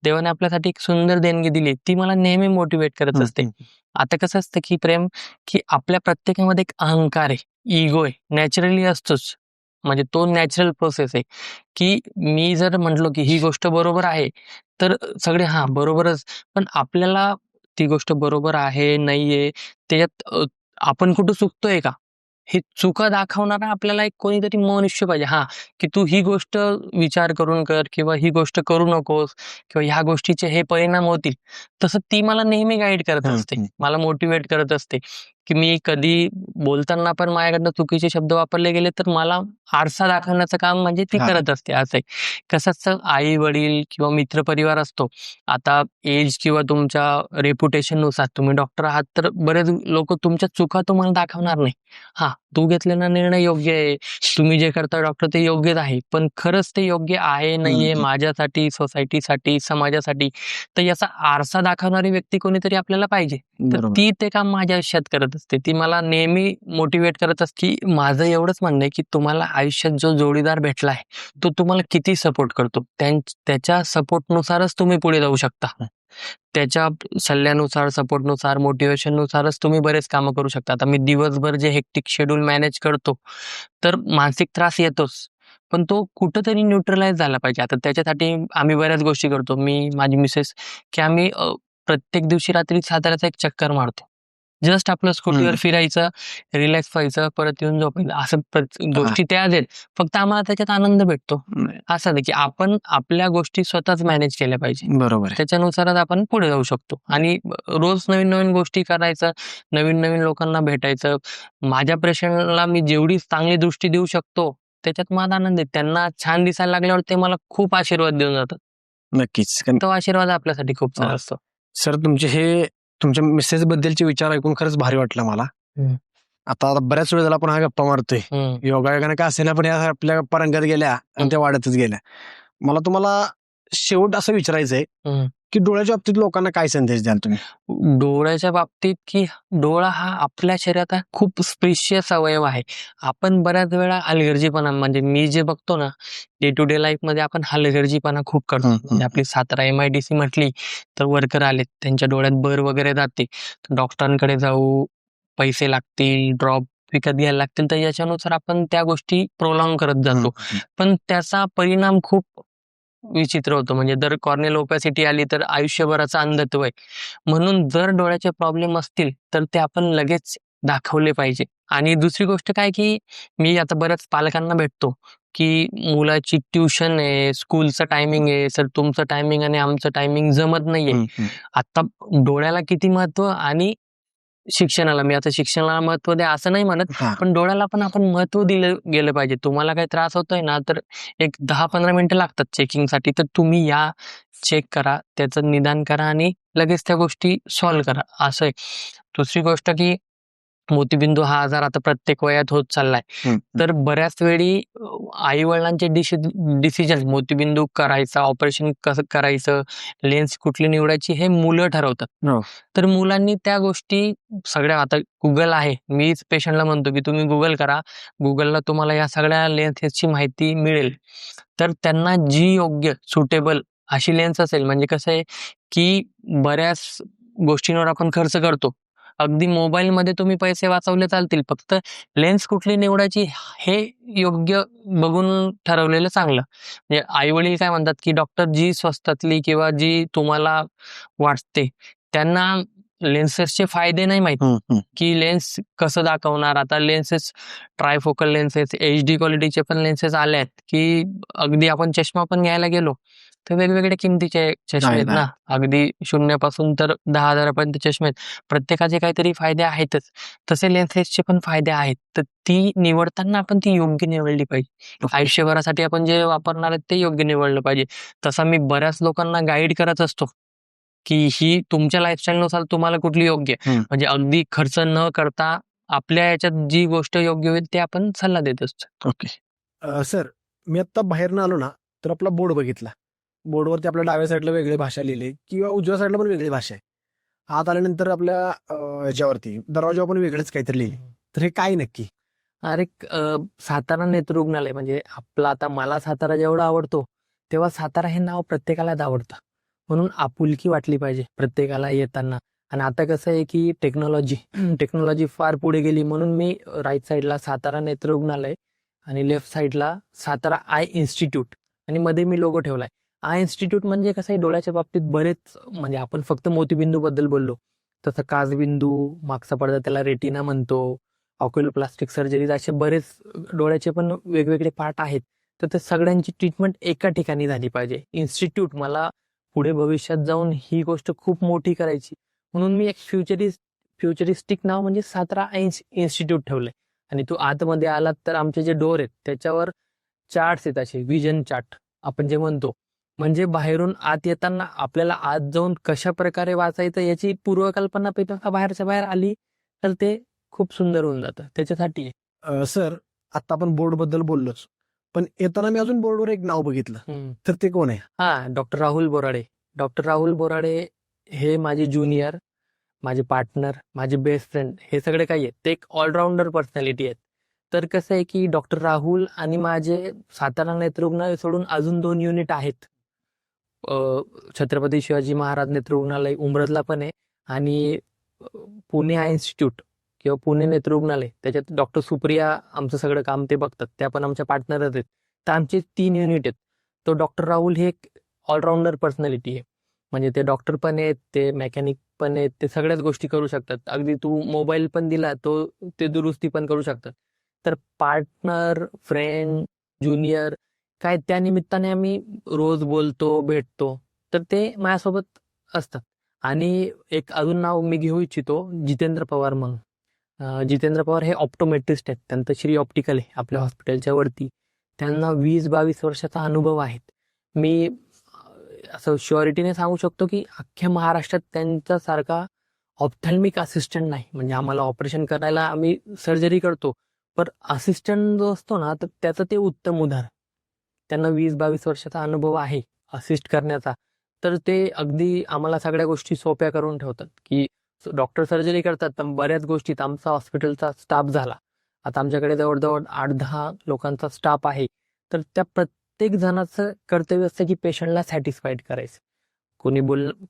देवाने आपल्यासाठी एक सुंदर देणगी दिली, ती मला नेहमी मोटिवेट करत असते. आता कसं असतं की प्रेम, की आपल्या प्रत्येकामध्ये एक अहंकार आहे, इगो आहे, नॅचरली असतोच. म्हणजे तो नॅचरल प्रोसेस आहे की मी जर म्हटलो की ही गोष्ट बरोबर आहे तर सगळे बरोबरच, पण आपल्याला ती गोष्ट बरोबर आहे नाहीये त्याच्यात आपण कुठं चुकतोय का हे चुका दाखवणारा आपल्याला एक कोणीतरी मनुष्य पाहिजे. की तू ही गोष्ट विचार करून कर किंवा ही गोष्ट करू नकोस किंवा ह्या गोष्टीचे हे परिणाम होतील. तसं ती मला नेहमी गाईड करत असते, मला मोटिवेट करत असते की मी कधी बोलताना पण माझ्याकडनं चुकीचे शब्द वापरले गेले तर मला आरसा दाखवण्याचं काम म्हणजे ती हा. करत असते. असं आहे. कसं असतं, आई वडील किंवा मित्रपरिवार असतो. आता एज किंवा तुमच्या रेप्युटेशन नुसार तुम्ही डॉक्टर आहात तर बरेच लोक तुमच्या चुका तुम्हाला दाखवणार नाही. हा, तू घेतलेला निर्णय योग्य आहे, तुम्ही जे करता डॉक्टर ते योग्यच आहे, पण खरंच ते योग्य आहे नाहीये माझ्यासाठी, सोसायटीसाठी, समाजासाठी, तर याचा आरसा दाखवणारी व्यक्ती कोणीतरी आपल्याला पाहिजे. तर बरोबर. ती ते काम माझ्या आयुष्यात करत असते. ती मला नेहमी मोटिवेट करत असते, की माझं एवढंच म्हणणं आहे की तुम्हाला आयुष्यात जो जोडीदार भेटला आहे तो तुम्हाला किती सपोर्ट करतो, त्याच्या सपोर्टनुसारच तुम्ही पुढे जाऊ शकता. त्याच्या सल्ल्यानुसार, सपोर्टनुसार, मोटिवेशननुसारच तुम्ही बरेच कामं करू शकता. आता मी दिवसभर जे हेक्टिक शेड्यूल मॅनेज करतो तर मानसिक त्रास येतोच, पण तो कुठंतरी न्यूट्रलाइज झाला पाहिजे. आता त्याच्यासाठी आम्ही बऱ्याच गोष्टी करतो. मी, माझी मिसेस, की आम्ही प्रत्येक दिवशी रात्री साताऱ्याचा एक चक्कर मारतो. जस्ट आपलं स्कूटीवर फिरायचं, रिलॅक्स व्हायचं, परत येऊन झोपायचं. असं गोष्टी त्याच आहेत, फक्त आम्हाला त्याच्यात आनंद भेटतो. असं नाही की आपण आपल्या गोष्टी स्वतःच मॅनेज केल्या पाहिजे. बरोबर आहे. त्याच्यानुसारच आपण पुढे जाऊ शकतो आणि रोज नवीन नवीन गोष्टी करायचं, नवीन नवीन लोकांना भेटायचं. माझ्या पेशंटला मी जेवढी चांगली दृष्टी देऊ शकतो त्याच्यात माझा आनंद आहे. त्यांना छान दिसायला लागल्यावर ते मला खूप आशीर्वाद देऊन जातात. नक्कीच. तो आशीर्वाद आपल्यासाठी खूप चांगला असतो. सर, तुमच्या मिसेस बद्दलचे विचार ऐकून खरंच भारी वाटलं मला. आता बऱ्याच वेळ झाला आपण हा गप्पा मारतोय. योगायोगाने का असेना पण या आपल्या गप्पा रंगत गेल्या आणि त्या वाढतच गेल्या. मला तुम्हाला शेवट असं विचारायचंय की डोळ्याच्या बाबतीत लोकांना काय संदेश द्याल तुम्ही? डोळ्याच्या बाबतीत की डोळा हा आपल्या शरीरात खूप स्पेशियस अवयव आहे. आपण बऱ्याच वेळा हलगर्जीपणा, म्हणजे मी जे बघतो ना डे टू डे लाईफ मध्ये, आपण हलगर्जीपणा खूप करतो. म्हणजे आपली सातारा MIDC म्हटली तर वर्कर आले, त्यांच्या डोळ्यात बर वगैरे जाते, डॉक्टरांकडे जाऊ, पैसे लागतील, ड्रॉप विकत घ्यायला लागतील, तर याच्यानुसार आपण त्या गोष्टी प्रोलॉंग करत जातो. पण त्याचा परिणाम खूप विचित्र होतो. म्हणजे जर कॉर्नियल ओपॅसिटी आली तर आयुष्यभराचा अंधत्व आहे. म्हणून जर डोळ्याचे प्रॉब्लेम असतील तर ते आपण लगेच दाखवले पाहिजे. आणि दुसरी गोष्ट काय, की मी आता बऱ्याच पालकांना भेटतो की मुलाची ट्युशन आहे, स्कूलचं टायमिंग आहे, सर तुमचं टायमिंग आणि आमचं टायमिंग जमत नाहीये. आता डोळ्याला किती महत्व आणि शिक्षणाला, मी आता शिक्षणाला महत्व द्या असं नाही म्हणत, पण डोळ्याला पण आपण महत्व दिलं गेलं पाहिजे. तुम्हाला काही त्रास होतोय ना तर एक 10-15 मिनिटं लागतात चेकिंगसाठी, तर तुम्ही या, चेक करा, त्याचं निदान करा आणि लगेच त्या गोष्टी सॉल्व्ह करा, असं आहे. दुसरी गोष्ट की मोतीबिंदू हा आजार आता प्रत्येक वयात होत चाललाय, तर बऱ्याच वेळी आई वडिलांचे डिसिजन, मोतीबिंदू करायचा, ऑपरेशन कसं करायचं, लेन्स कुठली निवडायची, हे मुलं ठरवतात. तर मुलांनी त्या गोष्टी सगळ्या, आता गुगल आहे, मीच पेशंटला म्हणतो की तुम्ही गुगल करा, गुगलला तुम्हाला या सगळ्या लेन्सेसची माहिती मिळेल. तर त्यांना जी योग्य सुटेबल अशी लेन्स असेल, म्हणजे कसं आहे की बऱ्याच गोष्टींवर आपण खर्च करतो, अगदी मोबाईलमध्ये तुम्ही पैसे वाचवले चालतील, फक्त लेन्स कुठली निवडायची हे योग्य बघून ठरवलेलं चांगलं. म्हणजे आई वडील काय म्हणतात की डॉक्टर जी स्वस्तातली किंवा जी तुम्हाला वाटते, त्यांना लेन्सेसचे फायदे नाही माहित की लेन्स कसं दाखवणार. आता लेन्सेस, ट्रायफोकल लेन्सेस, HD क्वालिटीचे पण लेन्सेस आले आहेत की अगदी आपण चष्मा पण घ्यायला गेलो तर वेगवेगळ्या किमतीचे चष्मे आहेत ना, अगदी 0 पासून तर 10,000 पर्यंत चष्मे आहेत. प्रत्येकाचे काहीतरी फायदे आहेतच, तसे लेन्सेसचे पण फायदे आहेत. तर ती निवडताना आपण ती योग्य निवडली पाहिजे. आयुष्यभरासाठी आपण जे वापरणार आहेत ते योग्य निवडलं पाहिजे. तसा मी बऱ्याच लोकांना गाईड करत असतो की ही तुमच्या लाईफस्टाईलनुसार तुम्हाला कुठली योग्य, म्हणजे अगदी खर्च न करता आपल्या याच्यात जी गोष्ट योग्य होईल ते आपण सल्ला देत असतो. ओके सर, मी आता बाहेरनं आलो ना तर आपला बोर्ड बघितला, बोर्डवरती आपल्या डाव्या साईडला वेगळी भाषा लिहिली किंवा उजव्या साईडला पण वेगळी भाषा आहे. आत आल्यानंतर आपल्या ह्याच्यावरती दरवाजावर पण वेगळंच काहीतरी लिहिलं, तर हे काय नक्की? अरे सातारा नेत्ररुग्णालय, म्हणजे आपला, आता मला सातारा जेवढा आवडतो तेव्हा सातारा हे नाव प्रत्येकालाच आवडतं, म्हणून आपुलकी वाटली पाहिजे प्रत्येकाला येताना. आणि आता कसं आहे की टेक्नॉलॉजी फार पुढे गेली, म्हणून मी राईट साईडला सातारा नेत्ररुग्णालय आणि लेफ्ट साईडला सातारा आय इन्स्टिट्यूट आणि मध्ये मी लोगो ठेवलाय. आय इन्स्टिट्यूट म्हणजे कसं आहे, डोळ्याच्या बाबतीत बरेच, म्हणजे आपण फक्त मोतीबिंदू बद्दल बोललो, तसं काचबिंदू, मागचा पडदा त्याला रेटिना म्हणतो, ऑक्युलोप्लास्टिक सर्जरीज, असे बरेच डोळ्याचे पण वेगवेगळे पार्ट आहेत. तर ते सगळ्यांची ट्रीटमेंट एका ठिकाणी झाली पाहिजे. इन्स्टिट्यूट, मला पुढे भविष्यात जाऊन ही गोष्ट खूप मोठी करायची, म्हणून मी एक फ्युचरिस्टिक नाव म्हणजे 17 इंच इन्स्टिट्यूट ठेवलंय. आणि तू आतमध्ये आलात तर आमचे जे डोअर आहेत त्याच्यावर चार्ट्स आहेत, असे विजन चार्ट आपण जे म्हणतो. म्हणजे बाहेरून आत येताना आपल्याला आत जाऊन कशा प्रकारे वाचायचं याची पूर्वकल्पना बाहेरच्या बाहेर आली तर ते खूप सुंदर होऊन जातं. त्याच्यासाठी सर, आता आपण बोर्ड बद्दल बोललोच, पण येताना मी अजून बोर्डवर एक नाव बघितलं, तर ते कोण आहे? डॉक्टर राहुल बोराडे. डॉक्टर राहुल बोराडे हे माझे ज्युनियर, माझे पार्टनर, माझे बेस्ट फ्रेंड, हे सगळे काही आहेत. ते एक ऑलराऊंडर पर्सनॅलिटी आहेत. तर कसं आहे की डॉक्टर राहुल आणि माझे सातारा नेत्ररुग्णालय सोडून अजून 2 युनिट आहेत. छत्रपती शिवाजी महाराज नेत्ररुग्णालय उमरतला पण आहे, आणि पुणे आय इन्स्टिट्यूट किंवा पुणे नेत्ररुग्णालय, त्याच्यात डॉक्टर सुप्रिया आमचं सगळं काम ते बघतात, त्या पण आमच्या पार्टनरच आहेत. तर आमचे 3 युनिट आहेत. तो डॉक्टर राहुल हे एक ऑलराऊंडर पर्सनॅलिटी आहे. म्हणजे ते डॉक्टर पण आहेत, ते मेकॅनिक पण आहेत, ते सगळ्याच गोष्टी करू शकतात. अगदी तू मोबाईल पण दिला तो ते दुरुस्ती पण करू शकतात. तर पार्टनर, फ्रेंड, ज्युनियर काय त्या निमित्ताने आम्ही रोज बोलतो, भेटतो. तर ते माझ्यासोबत असतात. आणि एक अजून नाव मी घेऊ इच्छितो, जितेंद्र पवार म्हणून. जितेंद्र पवार हे ऑप्टोमेट्रिस्ट आहेत. त्यांचं श्री ऑप्टिकल आहे आपल्या हॉस्पिटलच्या वरती. त्यांना 20-22 वर्षाचा अनुभव आहेत. मी असं शुअरिटीने सांगू शकतो की अख्ख्या महाराष्ट्रात त्यांच्यासारखा ऑप्थॅल्मिक असिस्टंट नाही. म्हणजे आम्हाला ऑपरेशन करायला आम्ही सर्जरी करतो, पण असिस्टंट जो असतो ना, तर त्याचं ते उत्तम उदाहरण. त्यांना 20-22 वर्षाचा अनुभव आहे असिस्ट करण्याचा. तर ते अगदी आम्हाला सगळ्या गोष्टी सोप्या करून ठेवतात. की डॉक्टर सर्जरी करतात, पण बऱ्याच गोष्टीत आमचा हॉस्पिटलचा स्टाफ झाला. आता आमच्याकडे जवळजवळ 8-10 लोकांचा स्टाफ आहे. तर त्या प्रत्येक जणाचं कर्तव्य असतं की पेशंटला सॅटिस्फाईड करायचं.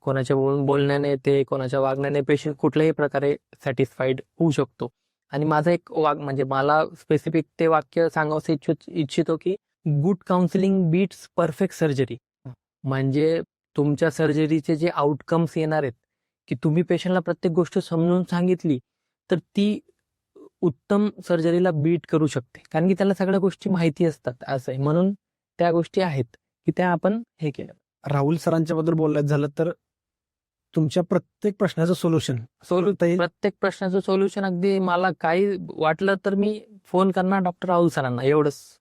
कोणाच्या बोलण्याने ते, कोणाच्या वागण्याने पेशंट कुठल्याही प्रकारे सॅटिस्फाईड होऊ शकतो. आणि माझं एक म्हणजे मला स्पेसिफिक ते वाक्य सांगावं इच्छितो की good counselling beats perfect surgery. म्हणजे तुमच्या सर्जरीचे जे आउटकम्स येणार आहेत, की तुम्ही पेशंटला प्रत्येक गोष्ट समजून सांगितली तर ती उत्तम सर्जरीला बीट करू शकते. कारण की त्याला सगळ्या गोष्टी माहिती असतात. असं आहे. म्हणून त्या गोष्टी आहेत की त्या आपण हे केलं. राहुल सरांच्या बद्दल बोलायचं झालं तर तुमच्या प्रत्येक प्रश्नाचं सोल्युशन प्रत्येक प्रश्नाचं सोल्युशन अगदी मला काही वाटलं तर मी फोन करणार डॉक्टर राहुल सरांना, एवढंच.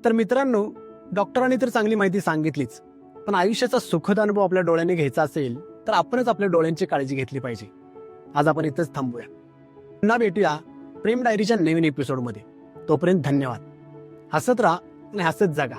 तर मित्रांनो, डॉक्टरांनी तर चांगली माहिती सांगितलीच, पण आयुष्याचा सुखद अनुभव आपल्या डोळ्याने घ्यायचा असेल तर आपणच आपल्या डोळ्यांची काळजी घेतली पाहिजे. आज आपण इथंच थांबूया. पुन्हा भेटूया प्रेम डायरीच्या नवीन एपिसोडमध्ये. तोपर्यंत धन्यवाद. हसत राहा आणि हसत जगा.